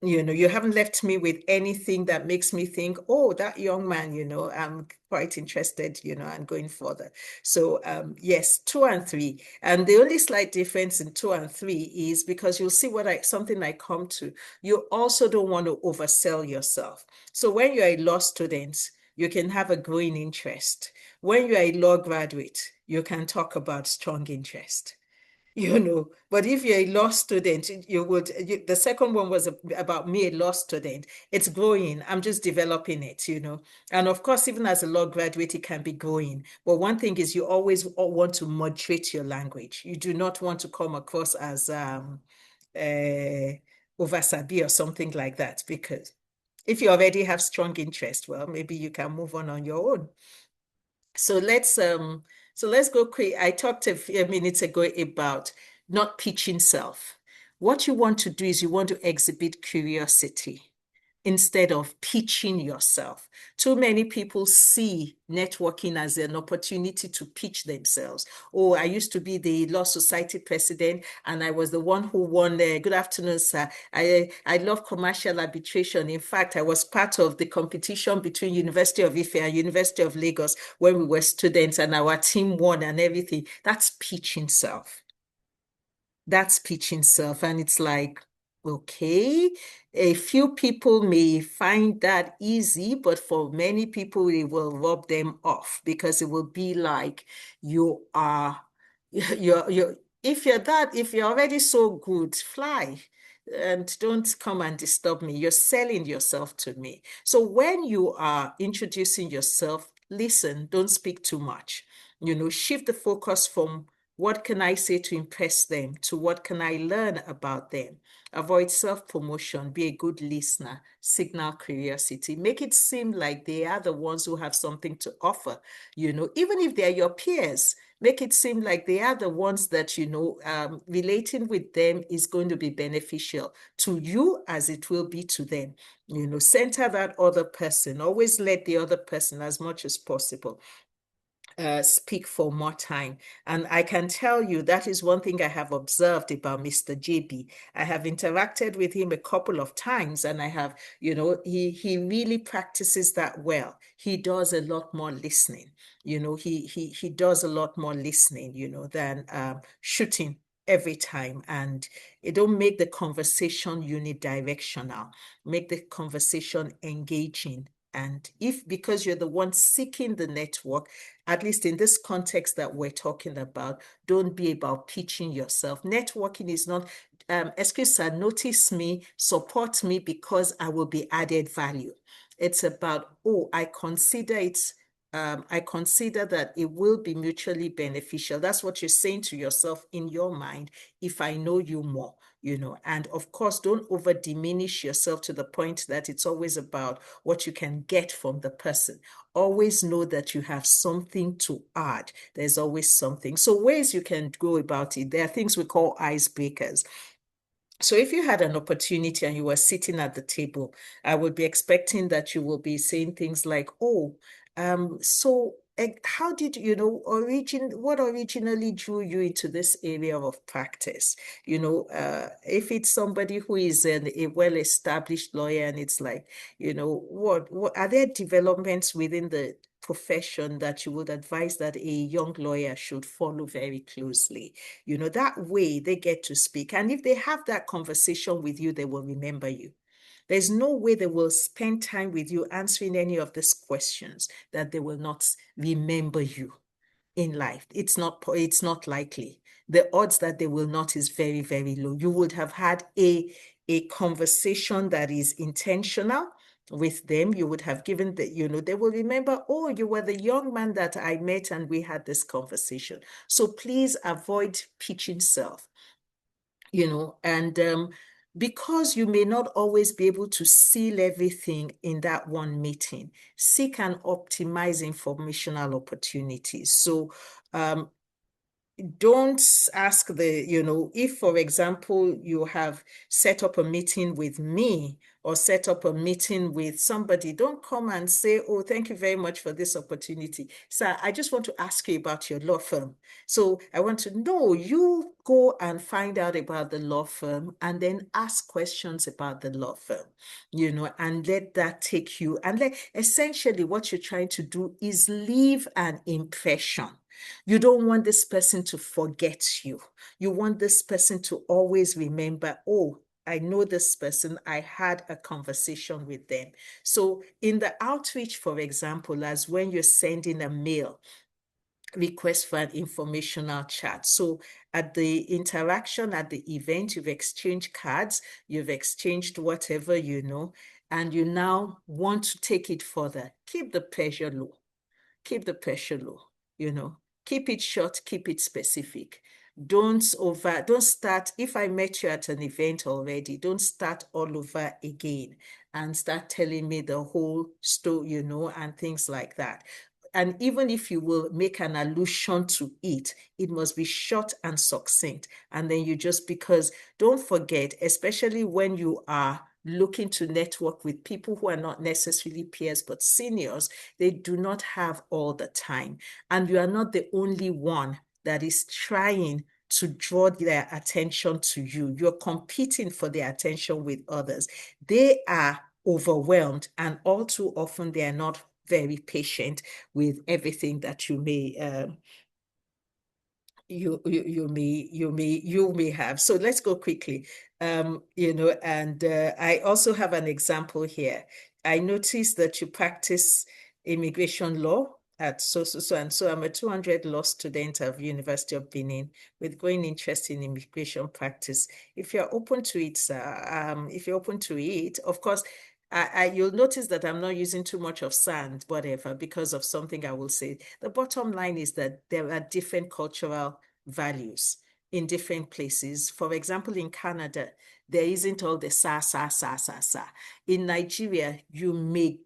You haven't left me with anything that makes me think, oh, that young man, I'm quite interested, and going further. So yes, 2 and 3. And the only slight difference in 2 and 3 is because you'll see something I come to. You also don't want to oversell yourself. So when you're a law student, you can have a growing interest. When you're a law graduate, you can talk about strong interest. But if you're a law student, the second one was about me, a law student. It's growing. I'm just developing it, And of course, even as a law graduate, it can be growing. But one thing is you always want to moderate your language. You do not want to come across as oversabi or something like that, because if you already have strong interest, well, maybe you can move on your own. So let's go quick. I talked a few minutes ago about not pitching self. What you want to do is you want to exhibit curiosity instead of pitching yourself. Too many people see networking as an opportunity to pitch themselves. Oh, I used to be the Law Society president, and I was the one who won the good afternoon, sir. I love commercial arbitration. In fact, I was part of the competition between University of Ife and University of Lagos when we were students, and our team won and everything. That's pitching self. That's pitching self. And it's like, okay, a few people may find that easy, but for many people, it will rub them off because it will be like you're if you're already so good, fly and don't come and disturb me. You're selling yourself to me. So when you are introducing yourself, listen, don't speak too much. Shift the focus from what can I say to impress them to what can I learn about them. Avoid self-promotion. Be a good listener. Signal curiosity. Make it seem like they are the ones who have something to offer. Even if they're your peers, make it seem like they are the ones that, relating with them is going to be beneficial to you as it will be to them. Center that other person. Always let the other person, as much as possible, speak for more time. And I can tell you that is one thing I have observed about Mr. JB. I have interacted with him a couple of times, and I have, he really practices that well. He does a lot more listening. He does a lot more listening, than shooting every time. And it don't make the conversation unidirectional. Make the conversation engaging. And because you're the one seeking the network, at least in this context that we're talking about, don't be about pitching yourself. Networking is not, excuse sir, notice me, support me because I will be added value. It's about, I consider that it will be mutually beneficial. That's what you're saying to yourself in your mind. If I know you more, and of course, don't over diminish yourself to the point that it's always about what you can get from the person. Always know that you have something to add. There's always something. So ways you can go about it, there are things we call icebreakers. So if you had an opportunity and you were sitting at the table, I would be expecting that you will be saying things like, so how did you know what originally drew you into this area of practice? If it's somebody who is a well-established lawyer, and it's like, what are there developments within the profession that you would advise that a young lawyer should follow very closely? That way they get to speak. And if they have that conversation with you, they will remember you. There's no way they will spend time with you answering any of these questions that they will not remember you in life. It's not likely. The odds that they will not is very, very low. You would have had a conversation that is intentional with them. You would have given they will remember, oh, you were the young man that I met and we had this conversation. So please avoid pitching self, and because you may not always be able to seal everything in that one meeting, seek and optimize informational opportunities. So don't ask if, for example, you have set up a meeting with me or set up a meeting with somebody, don't come and say, oh, thank you very much for this opportunity. Sir, I just want to ask you about your law firm. So I want to know, you go and find out about the law firm and then ask questions about the law firm, and let that take you. And essentially what you're trying to do is leave an impression. You don't want this person to forget you. You want this person to always remember, oh, I know this person, I had a conversation with them. So in the outreach, for example, as when you're sending a mail, request for an informational chat. So at the interaction at the event, you've exchanged cards, you've exchanged whatever, and you now want to take it further. Keep the pressure low. Keep the pressure low, Keep it short, keep it specific. Don't start, if I met you at an event already, don't start all over again and start telling me the whole story, and things like that. And even if you will make an allusion to it, it must be short and succinct. And then because don't forget, especially when you are looking to network with people who are not necessarily peers, but seniors, they do not have all the time. And you are not the only one that is trying to draw their attention to you. You're competing for their attention with others. They are overwhelmed, and all too often they are not very patient with everything that you may you may have. So let's go quickly. And I also have an example here. I noticed that you practice immigration law at so and so. I'm a 200 law student of University of Benin with growing interest in immigration practice. If you're open to it, sir, if you're open to it, of course, you'll notice that I'm not using too much of sand, whatever, because of something I will say. The bottom line is that there are different cultural values in different places. For example, in Canada, there isn't all the sa. In Nigeria, you may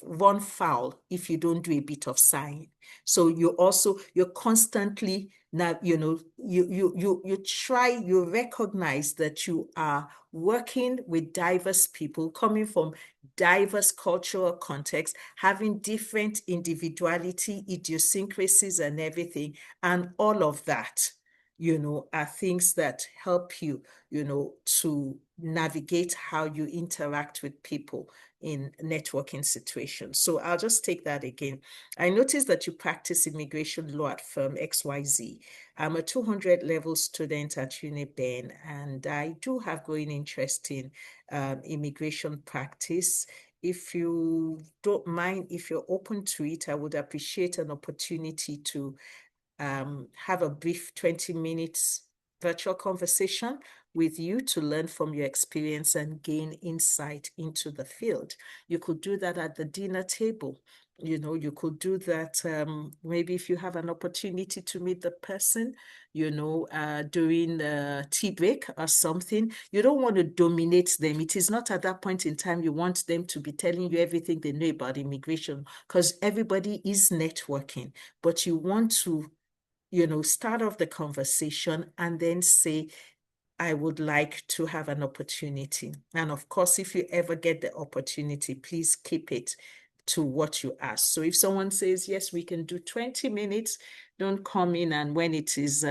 run foul if you don't do a bit of sighing. So you're constantly now, you recognize that you are working with diverse people coming from diverse cultural contexts, having different individuality, idiosyncrasies and everything. And all of that, are things that help you, to navigate how you interact with people in networking situations. So I'll just take that again. I noticed that you practice immigration law at firm XYZ. I'm a 200 level student at UniBen, and I do have growing interest in immigration practice. If you don't mind, if you're open to it, I would appreciate an opportunity to have a brief 20 minutes virtual conversation with you to learn from your experience and gain insight into the field. You could do that at the dinner table. You could do that maybe if you have an opportunity to meet the person, during the tea break or something. You don't want to dominate them. It is not at that point in time you want them to be telling you everything they know about immigration, because everybody is networking, but you want to start off the conversation and then say, I would like to have an opportunity. And of course, if you ever get the opportunity, please keep it to what you ask. So if someone says, yes, we can do 20 minutes, don't come in and when it is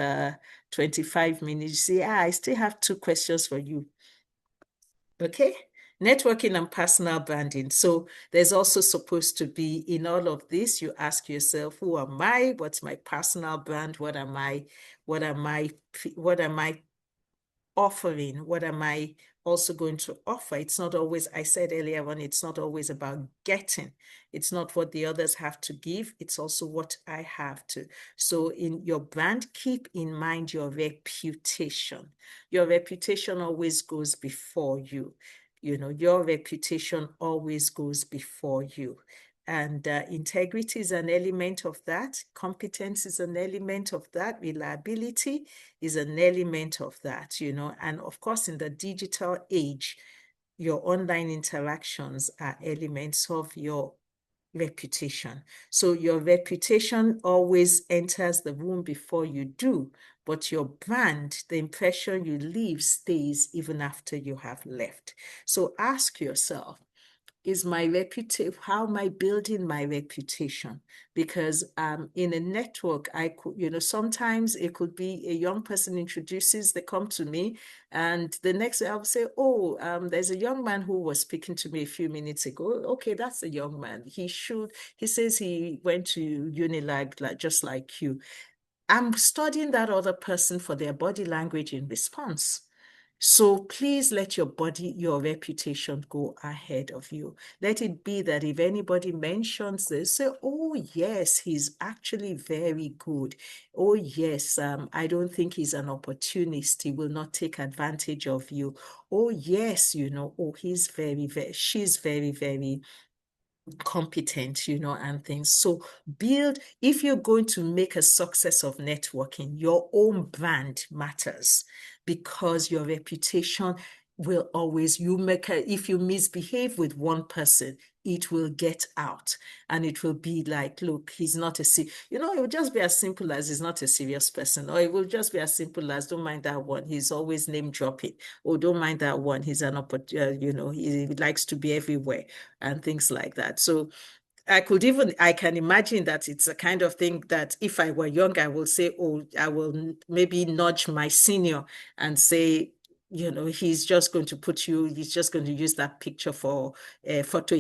25 minutes, you say, I still have 2 questions for you. Okay? Networking and personal branding. So there's also supposed to be, in all of this, you ask yourself, who am I? What's my personal brand? What am I offering? What am I also going to offer? It's not always, I said earlier on, it's not always about getting. It's not what the others have to give. It's also what I have to. So in your brand, keep in mind your reputation. Your reputation always goes before you. You know, your reputation always goes before you. And integrity is an element of that. Competence is an element of that. Reliability is an element of that, you know. And of course, in the digital age, your online interactions are elements of your reputation. So your reputation always enters the room before you do, but your brand, the impression you leave, stays even after you have left. So ask yourself, is my reputation, how am I building my reputation? Because in a network, I could, you know, sometimes it could be a young person introduces, they come to me, and the next day I'll say, oh, there's a young man who was speaking to me a few minutes ago. Okay, that's a young man. He says he went to Unilag, just like you. I'm studying that other person for their body language in response. So please let your reputation go ahead of you. Let it be that if anybody mentions this, say, oh, yes, he's actually very good. Oh, yes, I don't think he's an opportunist. He will not take advantage of you. Oh, yes, you know, oh, she's very, very competent, you know, and things. So if you're going to make a success of networking, your own brand matters, because your reputation will always, if you misbehave with one person, it will get out, and it will be like, look, he's not it will just be as simple as he's not a serious person, or it will just be as simple as, don't mind that one, he's always name dropping, or don't mind that one, he's an he likes to be everywhere, and things like that. So I can imagine that it's a kind of thing that if I were young, I will say, oh, I will maybe nudge my senior and say, you know, he's just going to use that picture for photo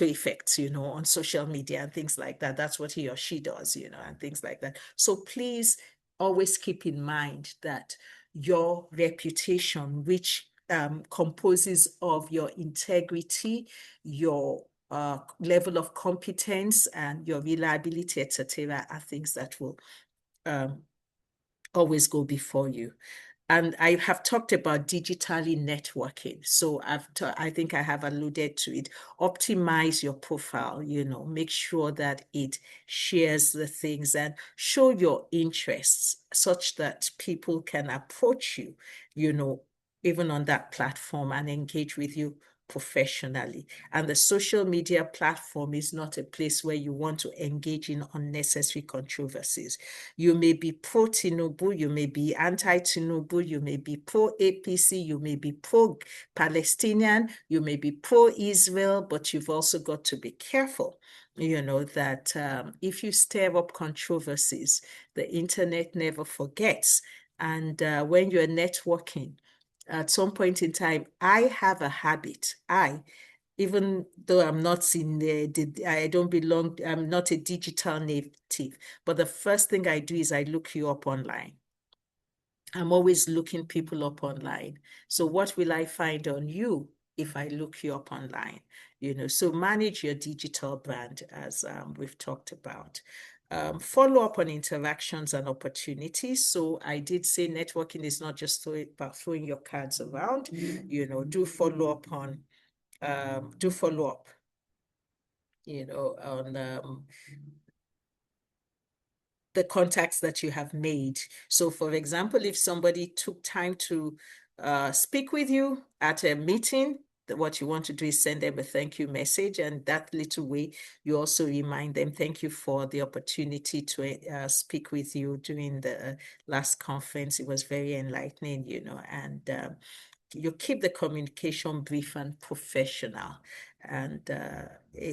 effects, you know, on social media and things like that. That's what he or she does, you know, and things like that. So please always keep in mind that your reputation, which composes of your integrity, your level of competence, and your reliability, etc., are things that will always go before you. And I have talked about digitally networking. So I think I have alluded to it. Optimize your profile, you know, make sure that it shares the things and show your interests such that people can approach you, you know, even on that platform, and engage with you professionally. And the social media platform is not a place where you want to engage in unnecessary controversies. You may be pro-Tinubu, you may be anti-Tinubu, you may be pro-APC, you may be pro-Palestinian, you may be pro-Israel, but you've also got to be careful, you know, that if you stir up controversies, the internet never forgets. And when you're networking, at some point in time, I have a habit. Even though I'm not I don't belong, I'm not a digital native, but the first thing I do is I look you up online. I'm always looking people up online. So what will I find on you if I look you up online? You know, so manage your digital brand, as we've talked about. Follow up on interactions and opportunities. So I did say networking is not just about throwing your cards around. You know, do follow up, you know, on the contacts that you have made. So for example, if somebody took time to speak with you at a meeting, what you want to do is send them a thank you message. And that little way, you also remind them, thank you for the opportunity to speak with you during the last conference. It was very enlightening, you know, and you keep the communication brief and professional. And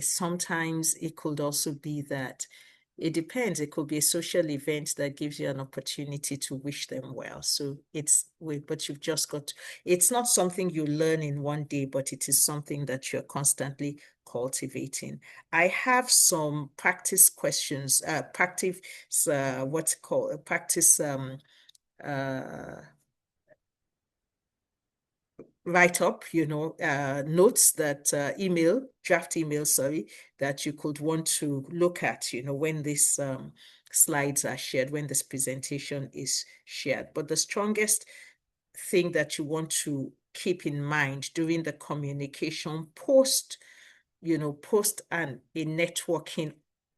sometimes it could also be that it depends. It could be a social event that gives you an opportunity to wish them well. So but you've just got, it's not something you learn in one day, but it is something that you're constantly cultivating. I have some practice questions, practice, what's it called, practice, write up, notes that draft email, sorry, that you could want to look at, when these slides are shared, when this presentation is shared. But the strongest thing that you want to keep in mind during the communication post a networking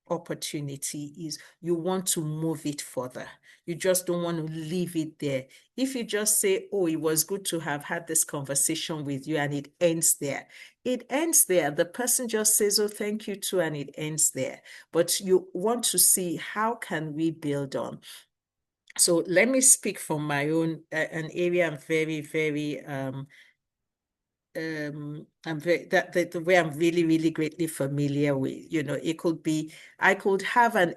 opportunity is you want to move it further. You just don't want to leave it there. If you just say, oh, it was good to have had this conversation with you, and it ends there. It ends there. The person just says, oh, thank you too, and it ends there. But you want to see, how can we build on? So let me speak from my own, an area I'm very, very the way I'm really, really greatly familiar with. It could be, I could have an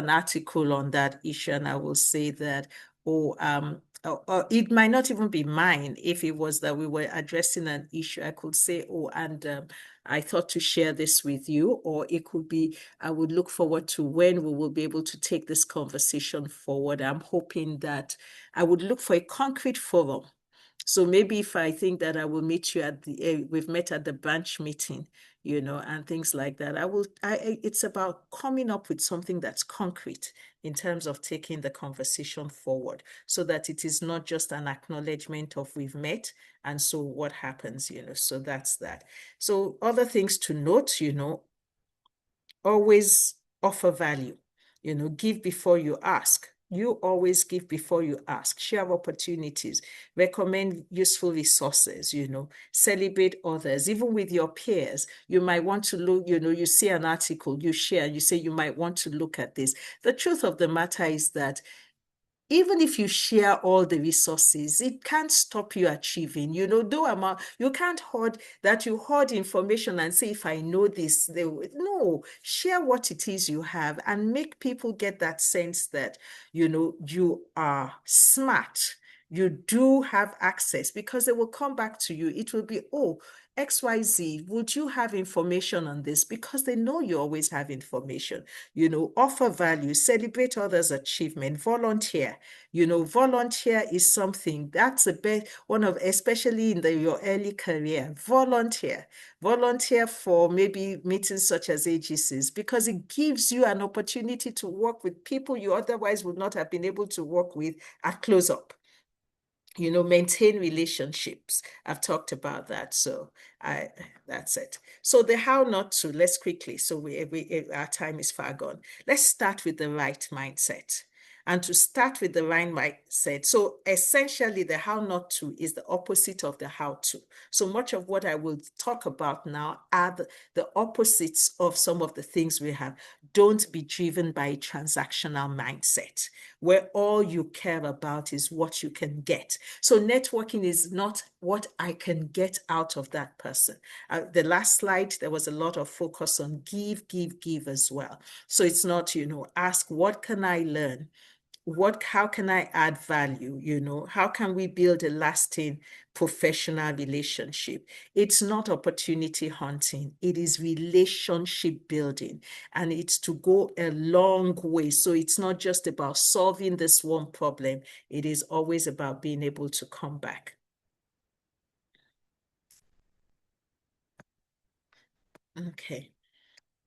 article on that issue, and I will say that, or it might not even be mine. If it was that we were addressing an issue, I could say, oh, and I thought to share this with you. Or it could be, I would look forward to when we will be able to take this conversation forward. I'm hoping that I would look for a concrete forum. So maybe if I think that I will meet you at we've met at the branch meeting, and things like that, it's about coming up with something that's concrete in terms of taking the conversation forward, so that it is not just an acknowledgement of we've met, and so what happens, so that's that. So other things to note, always offer value, give before you ask. You always give before you ask. Share opportunities, recommend useful resources, celebrate others, even with your peers. You might want to look, you see an article, you share, you say you might want to look at this. The truth of the matter is that even if you share all the resources, it can't stop you achieving. Though you can't hoard that. You hoard information and say, if I know this, no, share what it is you have, and make people get that sense that, you are smart. You do have access, because they will come back to you. It will be, oh, XYZ, would you have information on this? Because they know you always have information. Offer value, celebrate others' achievement, volunteer. Volunteer is something that's the best one of, especially in your early career. Volunteer for maybe meetings such as AGCs, because it gives you an opportunity to work with people you otherwise would not have been able to work with at close up. Maintain relationships. I've talked about that. So that's it. So the how not to, let's quickly, so our time is far gone. Let's start with the right mindset. And to start with the right mindset, so essentially the how not to is the opposite of the how to. So much of what I will talk about now are the opposites of some of the things we have. Don't be driven by a transactional mindset, where all you care about is what you can get. So networking is not what I can get out of that person. The last slide, there was a lot of focus on give as well. So it's not, ask, what can I learn? How can I add value? How can we build a lasting professional relationship? It's not opportunity hunting. It is relationship building, and it's to go a long way. So it's not just about solving this one problem. It is always about being able to come back. Okay.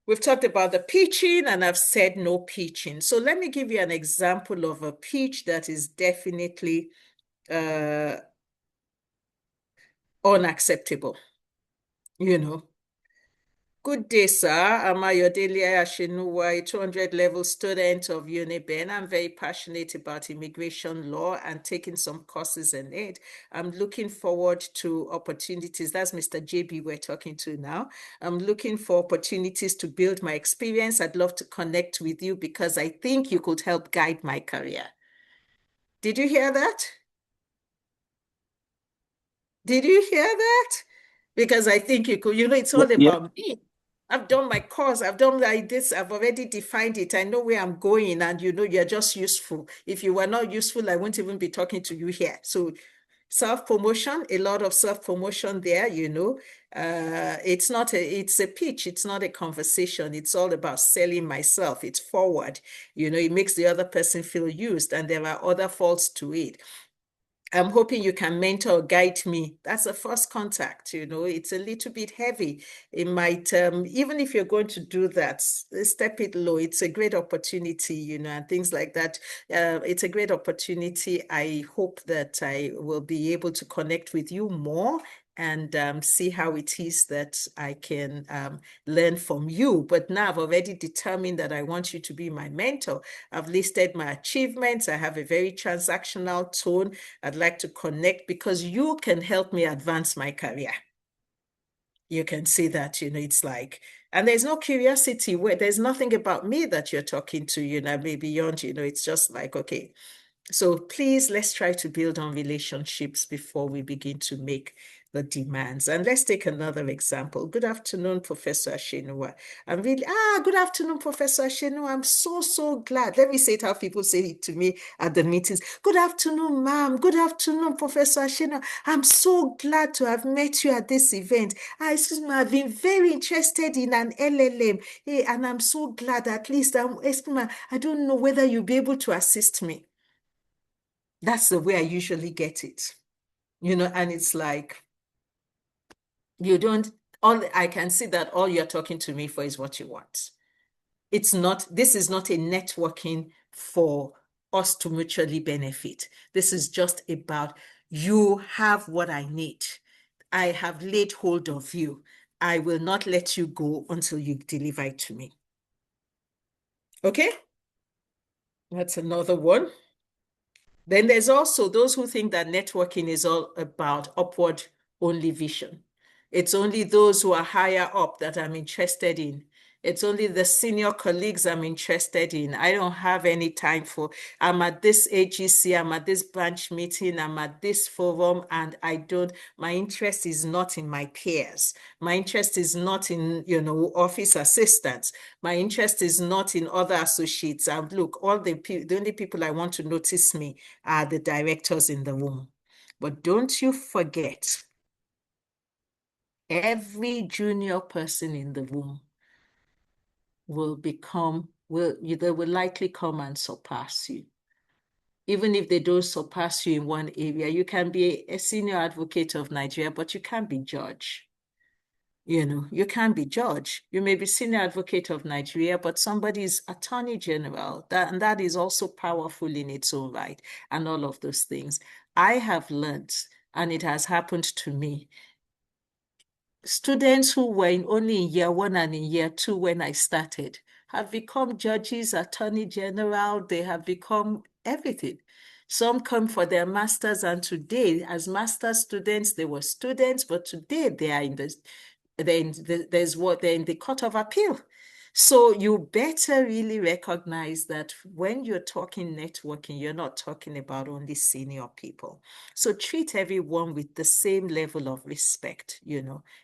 We've talked about the pitching, and I've said no pitching. So let me give you an example of a pitch that is definitely unacceptable. Good day, sir. I'm Ayo Atsenuwa, a 200 level student of UNIBEN. I'm very passionate about immigration law and taking some courses in it. I'm looking forward to opportunities. That's Mr. JB we're talking to now. I'm looking for opportunities to build my experience. I'd love to connect with you because I think you could help guide my career. Did you hear that? Did you hear that? Because I think you could, it's all about me. I've done my course. I've done like this. I've already defined it. I know where I'm going, and you're just useful. If you were not useful, I wouldn't even be talking to you here. So self-promotion, a lot of self-promotion there, it's a pitch. It's not a conversation. It's all about selling myself. It's forward. It makes the other person feel used, and there are other faults to it. I'm hoping you can mentor or guide me. That's a first contact, it's a little bit heavy. It might, even if you're going to do that, step it low. It's a great opportunity, and things like that. It's a great opportunity. I hope that I will be able to connect with you more and see how it is that I can learn from you. But now I've already determined that I want you to be my mentor. I've listed my achievements. I have a very transactional tone. I'd like to connect because you can help me advance my career. You can see that, it's like, and there's no curiosity where there's nothing about me that you're talking to, maybe beyond, it's just like, okay. So please, let's try to build on relationships before we begin to make the demands. And let's take another example. Good afternoon, Professor Atsenuwa. Good afternoon, Professor Atsenuwa. I'm so glad. Let me say it how people say it to me at the meetings. Good afternoon, ma'am. Good afternoon, Professor Atsenuwa. I'm so glad to have met you at this event. I've been very interested in an LLM, and I'm so glad at least I don't know whether you'll be able to assist me. That's the way I usually get it, and it's like, I can see that all you're talking to me for is what you want. This is not a networking for us to mutually benefit. This is just about you have what I need. I have laid hold of you. I will not let you go until you deliver it to me. Okay? That's another one. Then there's also those who think that networking is all about upward only vision. It's only those who are higher up that I'm interested in. It's only the senior colleagues I'm interested in. I don't have any time I'm at this AGC, I'm at this branch meeting, I'm at this forum, and my interest is not in my peers. My interest is not in, office assistants. My interest is not in other associates. And look, the only people I want to notice me are the directors in the room. But don't you forget, every junior person in the room they will likely come and surpass you. Even if they don't surpass you in one area, you can be a senior advocate of Nigeria, but you can't be judge. You can't be judge. You may be senior advocate of Nigeria, but somebody's attorney general, and that is also powerful in its own right, and all of those things. I have learned, and it has happened to me, students who were only in year 1 and in year 2 when I started have become judges, attorney general, they have become everything. Some come for their masters, and today, as master's students, they were students, but today they are in the Court of Appeal. So you better really recognize that when you're talking networking, you're not talking about only senior people. So treat everyone with the same level of respect,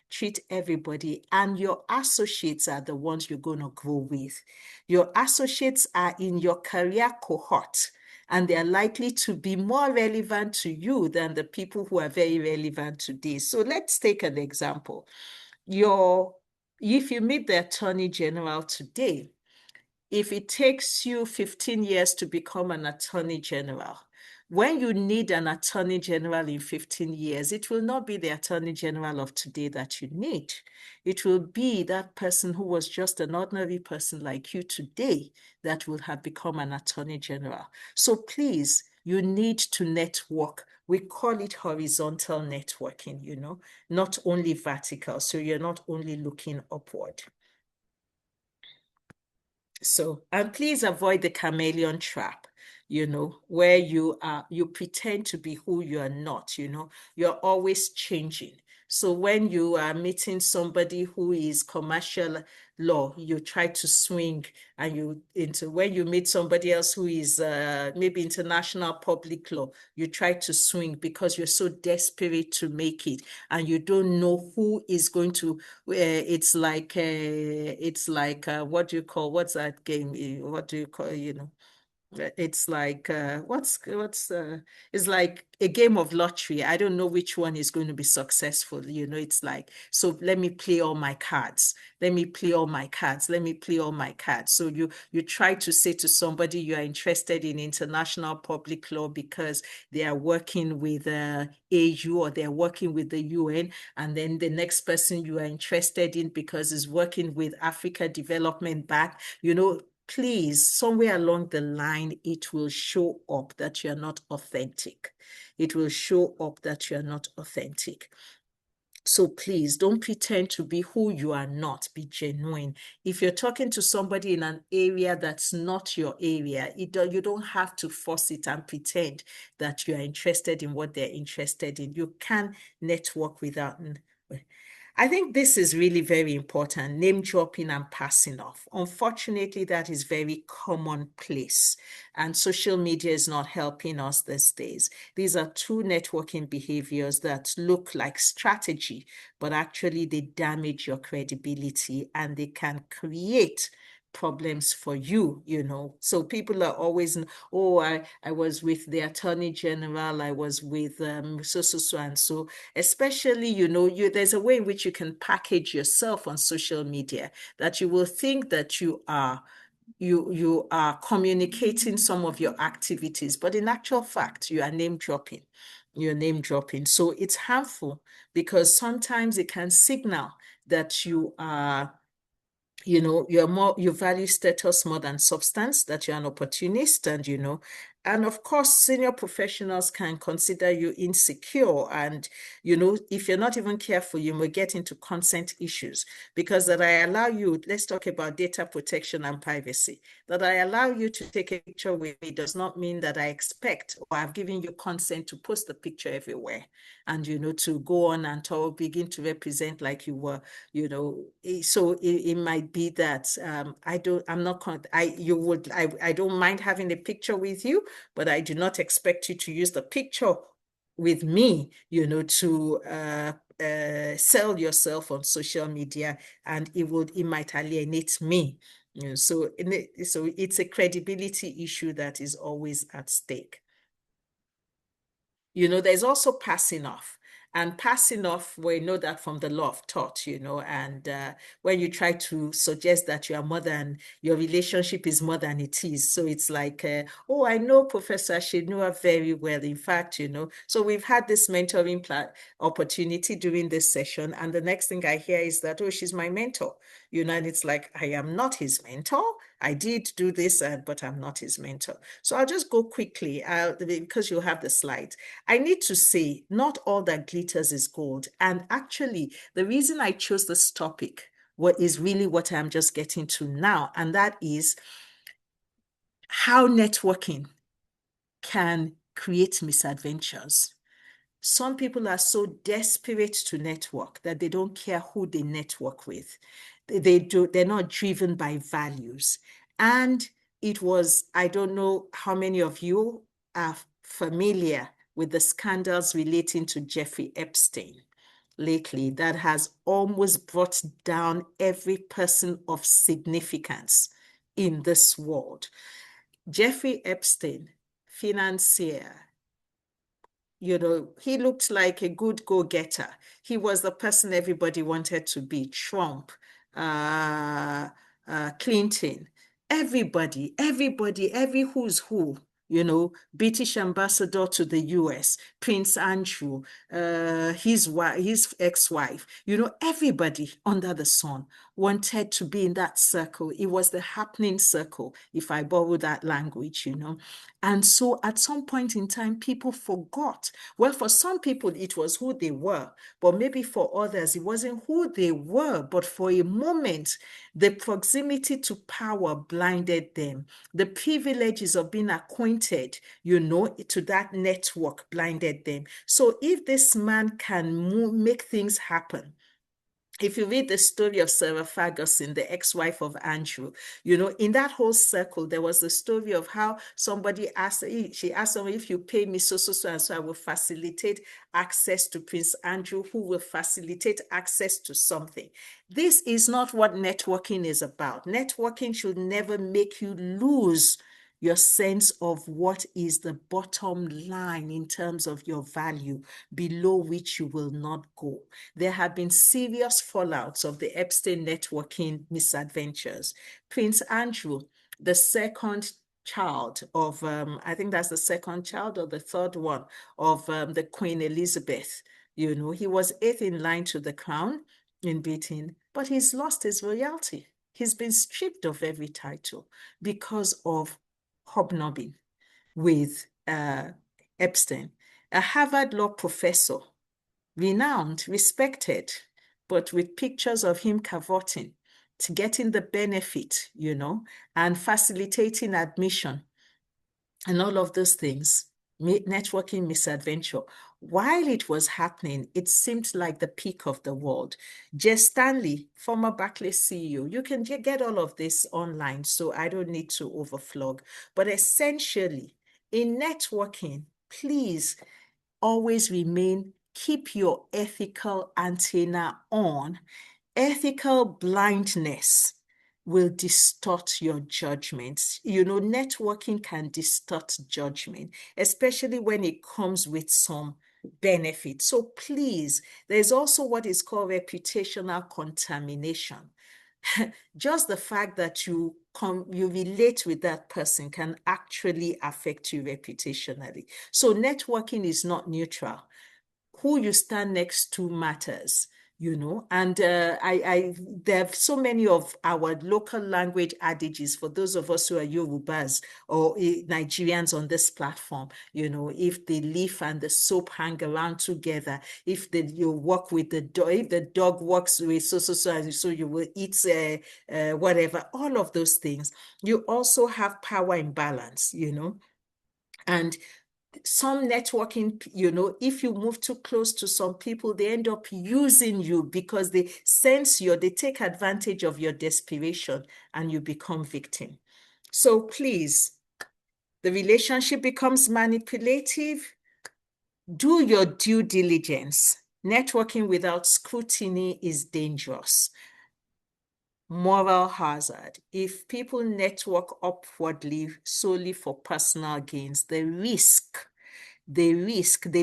treat everybody, and your associates are the ones you're going to grow with. Your associates are in your career cohort, and they're likely to be more relevant to you than the people who are very relevant today. So let's take an example. If you meet the Attorney General today, if it takes you 15 years to become an Attorney General, when you need an Attorney General in 15 years, it will not be the Attorney General of today that you need. It will be that person who was just an ordinary person like you today that will have become an Attorney General. So please, you need to network. We call it horizontal networking, not only vertical. So you're not only looking upward. So, and please avoid the chameleon trap, where you pretend to be who you are not, you're always changing. So when you are meeting somebody who is commercial law, you try to swing and when you meet somebody else who is maybe international public law, you try to swing because you're so desperate to make it and you don't know who is going to, it's like what do you call, what's that game? What do you call, it's like it's like a game of lottery. I don't know which one is going to be successful. It's like, so let me play all my cards. Let me play all my cards. Let me play all my cards. So you try to say to somebody you are interested in international public law because they are working with AU or they're working with the UN, and then the next person you are interested in because is working with Africa Development Bank, please, somewhere along the line, it will show up that you're not authentic. It will show up that you're not authentic. So please don't pretend to be who you are not. Be genuine. If you're talking to somebody in an area that's not your area, you don't have to force it and pretend that you are interested in what they're interested in. You can network without. I think this is really very important, name dropping and passing off. Unfortunately, that is very commonplace, and social media is not helping us these days. These are two networking behaviors that look like strategy, but actually they damage your credibility and they can create problems for you. So people are always, oh, I was with the Attorney General, I was with so and so. Especially, there's a way in which you can package yourself on social media that you will think that you are communicating some of your activities, but in actual fact, you are name dropping. You're name dropping. So it's harmful because sometimes it can signal that you are you value status more than substance, that you're an opportunist, and of course, senior professionals can consider you insecure. And, if you're not even careful, you may get into consent issues because that I allow you, let's talk about data protection and privacy, that I allow you to take a picture with me does not mean that I expect or I've given you consent to post the picture everywhere and, to go on and begin to represent like you were, so it might be that I don't mind having a picture with you, but I do not expect you to use the picture with me, to sell yourself on social media, and it might alienate me. So it's a credibility issue that is always at stake. There's also passing off. And passing off, we know that from the law of tort, and when you try to suggest that you are more than, your relationship is more than it is. So it's like, oh, I know Professor Atsenuwa very well. In fact, so we've had this mentoring opportunity during this session. And the next thing I hear is that, oh, she's my mentor, and it's like, I am not his mentor. I did do this, but I'm not his mentor. So I'll just go quickly because you'll have the slides. I need to say, not all that glitters is gold. And actually, the reason I chose this topic is really what I'm just getting to now. And that is how networking can create misadventures. Some people are so desperate to network that they don't care who they network with. They're not driven by values. And I don't know how many of you are familiar with the scandals relating to Jeffrey Epstein lately that has almost brought down every person of significance in this world. Jeffrey Epstein, financier, he looked like a good go-getter. He was the person everybody wanted to be. Trump, Clinton, everybody, every who's who, British ambassador to the US, Prince Andrew, his ex-wife, everybody under the sun wanted to be in that circle. It was the happening circle, if I borrow that language, you know. And so at some point in time, people forgot. Well, for some people, it was who they were, but maybe for others, it wasn't who they were, but for a moment, the proximity to power blinded them. The privileges of being acquainted, you know, to that network blinded them. So if this man can make things happen, if you read the story of Sarah Ferguson, the ex-wife of Andrew, you know, in that whole circle, there was the story of how somebody asked, she asked someone, if you pay me so, and so, I will facilitate access to Prince Andrew, who will facilitate access to something. This is not what networking is about. Networking should never make you lose your sense of what is the bottom line in terms of your value, below which you will not go. There have been serious fallouts of the Epstein networking misadventures. Prince Andrew, the second child of, I think that's the second child or the third one of the Queen Elizabeth, you know, he was 8th in line to the crown in Britain, but he's lost his royalty. He's been stripped of every title because of hobnobbing with Epstein. A Harvard law professor, renowned, respected, but with pictures of him cavorting, to getting the benefit, you know, and facilitating admission and all of those things, networking misadventure. While it was happening, it seemed like the peak of the world. Jess Stanley, former Barclays CEO, you can get all of this online, so I don't need to overflog. But essentially, in networking, please always keep your ethical antenna on. Ethical blindness will distort your judgments. You know, networking can distort judgment, especially when it comes with some benefit. So please, there's also what is called reputational contamination. Just the fact that you relate with that person can actually affect you reputationally. So networking is not neutral. Who you stand next to matters, you know. And there are so many of our local language adages for those of us who are Yorubas or Nigerians on this platform. You know, if the leaf and the soap hang around together, if you walk with the dog, if the dog walks with so you will eat whatever, all of those things. You also have power imbalance, you know. And some networking, you know, if you move too close to some people, they end up using you because they sense they take advantage of your desperation and you become victim. So please, the relationship becomes manipulative. Do your due diligence. Networking without scrutiny is dangerous. Moral hazard. If people network upwardly solely for personal gains, they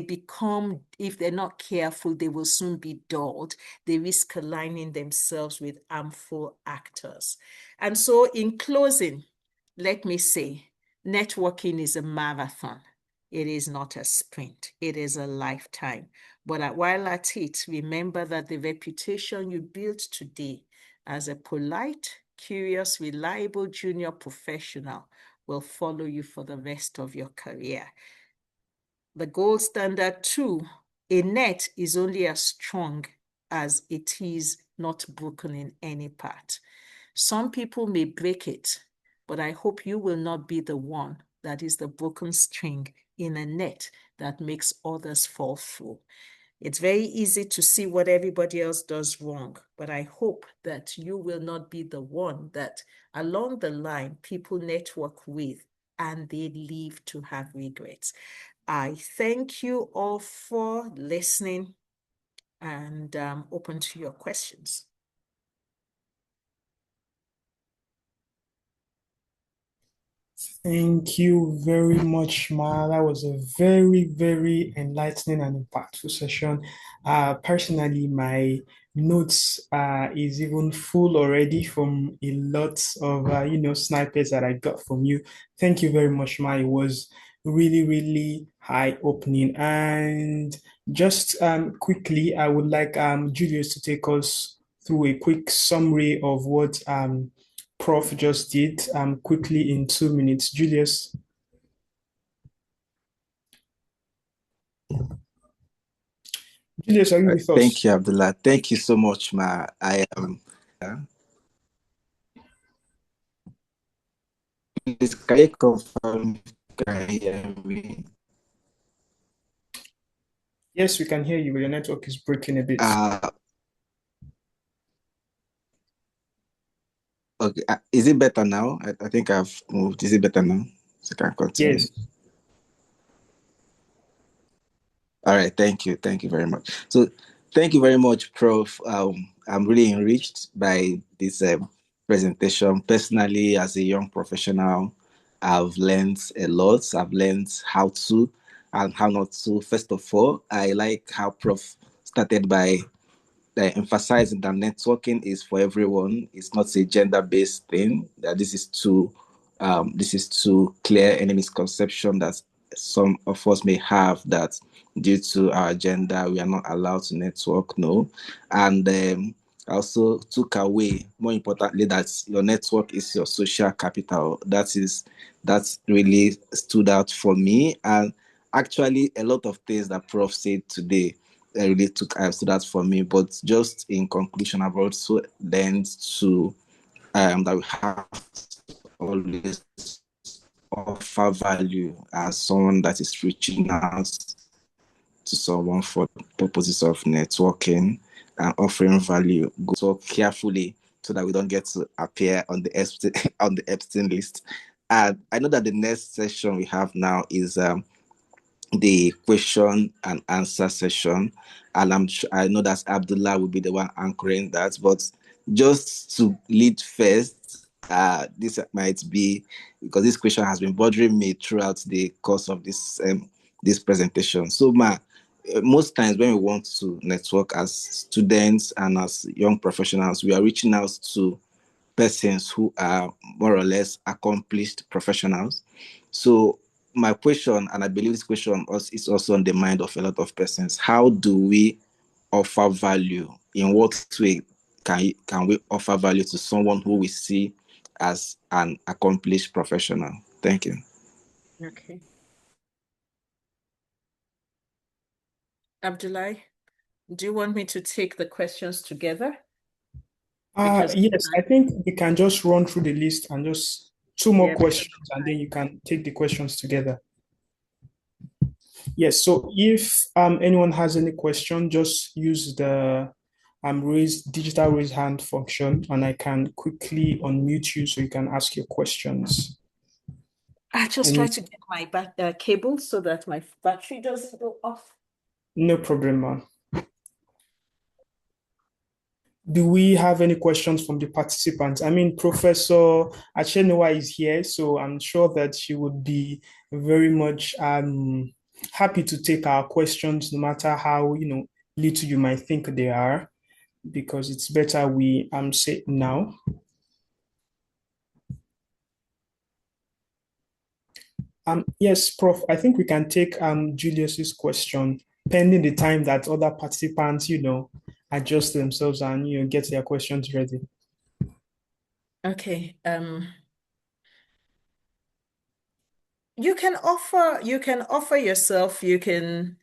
become, if they're not careful, they will soon be dulled. They risk aligning themselves with harmful actors. And so in closing, let me say, networking is a marathon. It is not a sprint. It is a lifetime. But while at it, remember that the reputation you build today as a polite, curious, reliable junior professional will follow you for the rest of your career. The gold standard too, a net is only as strong as it is not broken in any part. Some people may break it, but I hope you will not be the one that is the broken string in a net that makes others fall through. It's very easy to see what everybody else does wrong, but I hope that you will not be the one that along the line people network with and they leave to have regrets. I thank you all for listening and open to your questions. Thank you very much, Ma. That was a very, very enlightening and impactful session. Personally, my notes is even full already from a lot of snipers that I got from you. Thank you very much, Ma. It was really, really eye-opening. And just quickly, I would like Julius to take us through a quick summary of what Prof just did quickly in 2 minutes. Julius. Julius, are you with us? Thank you, Abdullah. Thank you so much, Ma. I am. Please, can you confirm? Can you hear me? Yes, we can hear you, but your network is breaking a bit. Okay. Is it better now? I think I've moved. Is it better now? So I can continue. Yes. All right. Thank you. Thank you very much. So, thank you very much, Prof. I'm really enriched by this presentation. Personally, as a young professional, I've learned a lot. I've learned how to and how not to. First of all, I like how Prof started by emphasizing that networking is for everyone. It's not a gender-based thing. That this is to clear any misconception that some of us may have that due to our gender we are not allowed to network. No, and also took away, more importantly, that your network is your social capital. That really stood out for me, and actually a lot of things that Prof said today really stood out for me. But just in conclusion, I've also learned to that we have to always offer value as someone that is reaching out to someone for purposes of networking and offering value. Go talk carefully so that we don't get to appear on the Epstein list. And I know that the next session we have now is the question and answer session, and I know that Abdullah will be the one anchoring that. But just to lead first, this might be because this question has been bothering me throughout the course of this presentation. So, most times when we want to network as students and as young professionals, we are reaching out to persons who are more or less accomplished professionals. So my question, and I believe this question is also on the mind of a lot of persons: how do we offer value? In what way can we offer value to someone who we see as an accomplished professional? Thank you. Okay. Abdullah, do you want me to take the questions together? Yes, I think we can just run through the list and just two more questions, and then you can take the questions together. Yes, so if anyone has any question, just use the digital raise hand function, and I can quickly unmute you so you can ask your questions. I just try to get my cable so that my battery doesn't go off. No problem, ma'am. Do we have any questions from the participants? I mean, Professor Atsenuwa is here, so I'm sure that she would be very much happy to take our questions, no matter how little you might think they are, because it's better we say it now. Yes, Prof, I think we can take Julius's question pending the time that other participants, adjust themselves and get their questions ready. Okay. You can offer yourself, you can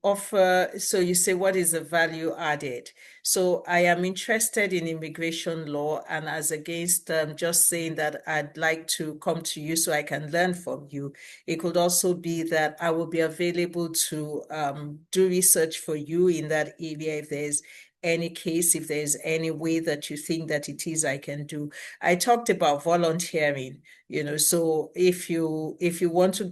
offer, so you say, what is the value added? So I am interested in immigration law, and as against just saying that I'd like to come to you so I can learn from you, it could also be that I will be available to do research for you in that area if there's any case, if there's any way that you think that it is I can do. I talked about volunteering, so if you want to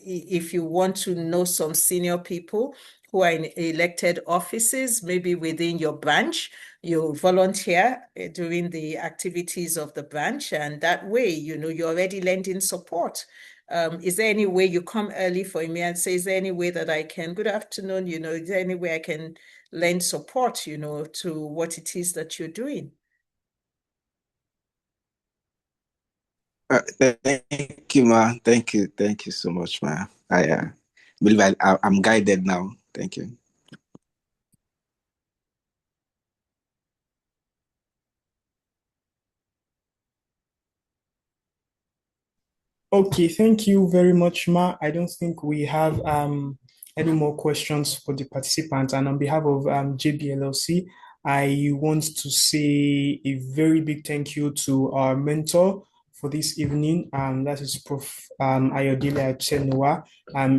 if you want to know some senior people who are in elected offices, maybe within your branch, you volunteer during the activities of the branch, and that way, you're already lending support. Is there any way you come early for me and say, is there any way that I can, good afternoon, is there any way I can lend support, to what it is that you're doing? Thank you, Ma. Thank you so much, Ma. I believe I'm guided now. Thank you. Okay, thank you very much, Ma. I don't think we have any more questions for the participants. And on behalf of JBLLC, I want to say a very big thank you to our mentor for this evening. That is Prof. Ayo Atsenuwa.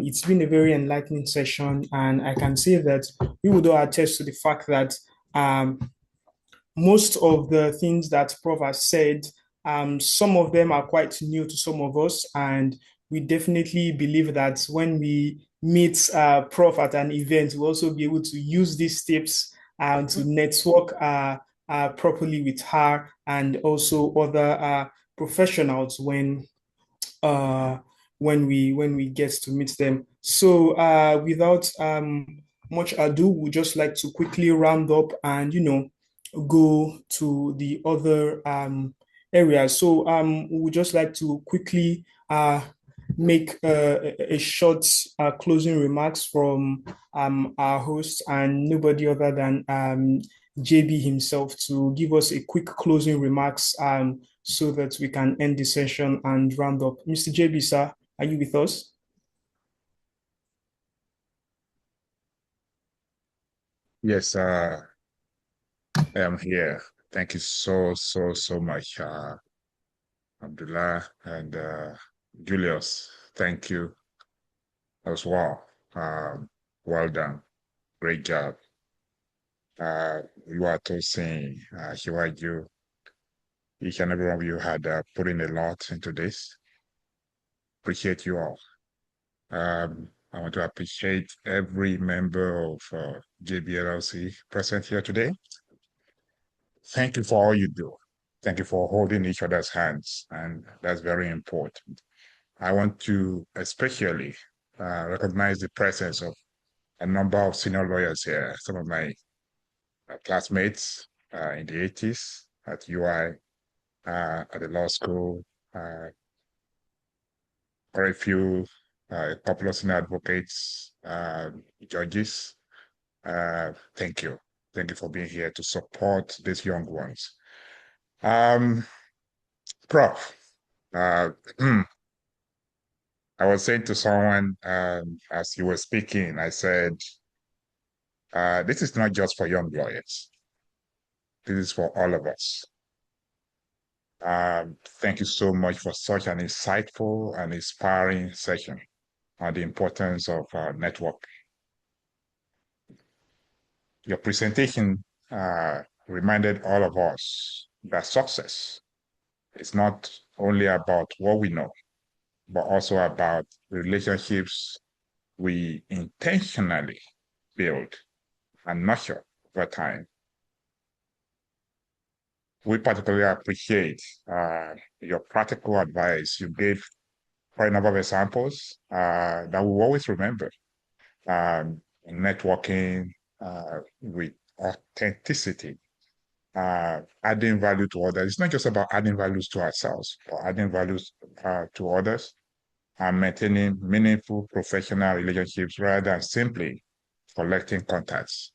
It's been a very enlightening session, and I can say that we would all attest to the fact that most of the things that Prof has said, some of them are quite new to some of us, and we definitely believe that when we meet Prof at an event, we'll also be able to use these tips to network properly with her and also other professionals uh, when we get to meet them. So without much ado, we just like to quickly round up and go to the other areas. So we would just like to quickly make a short closing remarks from our host and nobody other than JB himself to give us a quick closing remarks so that we can end the session and round up. Mr. JB, sir, are you with us? Yes, I am here. Thank you so much, Abdullah and Julius. Thank you as well. Well done. Great job. You are to saying, Shiwaju, each and every one of you had put in a lot into this. Appreciate you all. I want to appreciate every member of JBLLC present here today. Thank you for all you do. Thank you for holding each other's hands, and that's very important. I want to especially recognize the presence of a number of senior lawyers here, some of my classmates in the 80s at UI, at the law school, very few, a couple of senior advocates, judges. Thank you. Thank you for being here to support these young ones. Prof, I was saying to someone as you were speaking, I said, this is not just for young lawyers. This is for all of us. Thank you so much for such an insightful and inspiring session on the importance of networking. Your presentation reminded all of us that success is not only about what we know, but also about relationships we intentionally build and nurture over time. We particularly appreciate your practical advice you gave for a number of examples that we'll always remember. Networking with authenticity, adding value to others. It's not just about adding values to ourselves, but adding values to others and maintaining meaningful professional relationships rather than simply collecting contacts.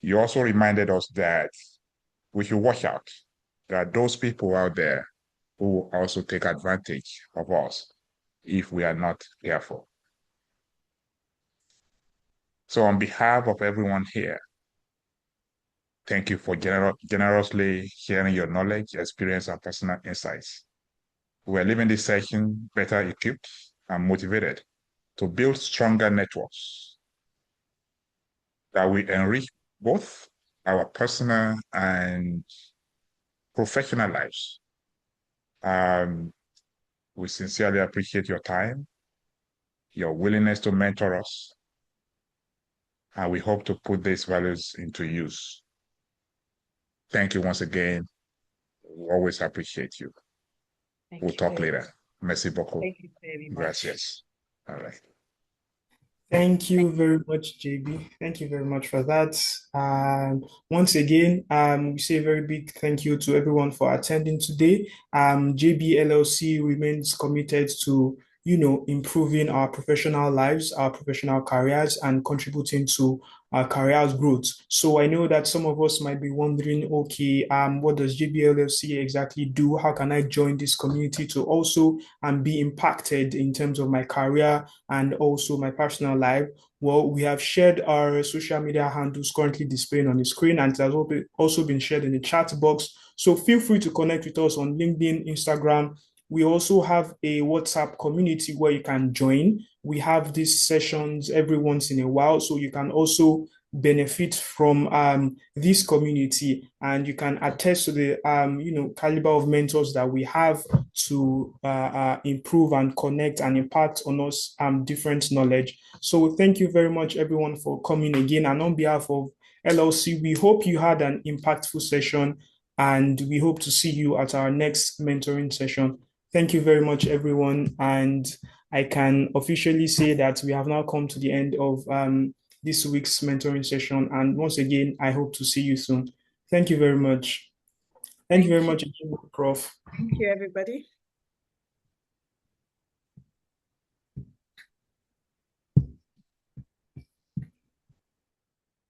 You also reminded us that we should watch out. There are those people out there who will also take advantage of us if we are not careful. So on behalf of everyone here, thank you for generously sharing your knowledge, experience, and personal insights. We are leaving this session better equipped and motivated to build stronger networks that will enrich both our personal and professional lives. We sincerely appreciate your time, your willingness to mentor us, and we hope to put these values into use. Thank you once again. We always appreciate you. We'll talk later. Merci beaucoup. Thank you very much. Gracias. All right. Thank you very much, JB. Thank you very much for that. Once again, we say a very big thank you to everyone for attending today. JB LLC remains committed to improving our professional lives, our professional careers, and contributing to our careers growth. So I know that some of us might be wondering, okay, what does JBLFC exactly do? How can I join this community to also be impacted in terms of my career and also my personal life? Well, we have shared our social media handles currently displaying on the screen, and it has also been shared in the chat box. So feel free to connect with us on LinkedIn, Instagram. We also have a WhatsApp community where you can join. We have these sessions every once in a while, so you can also benefit from this community, and you can attest to the caliber of mentors that we have to improve and connect and impact on us different knowledge. So thank you very much, everyone, for coming again. And on behalf of LLC, we hope you had an impactful session, and we hope to see you at our next mentoring session. Thank you very much, everyone. And I can officially say that we have now come to the end of this week's mentoring session. And once again, I hope to see you soon. Thank you very much. Thank you very much, Prof. Thank you, everybody.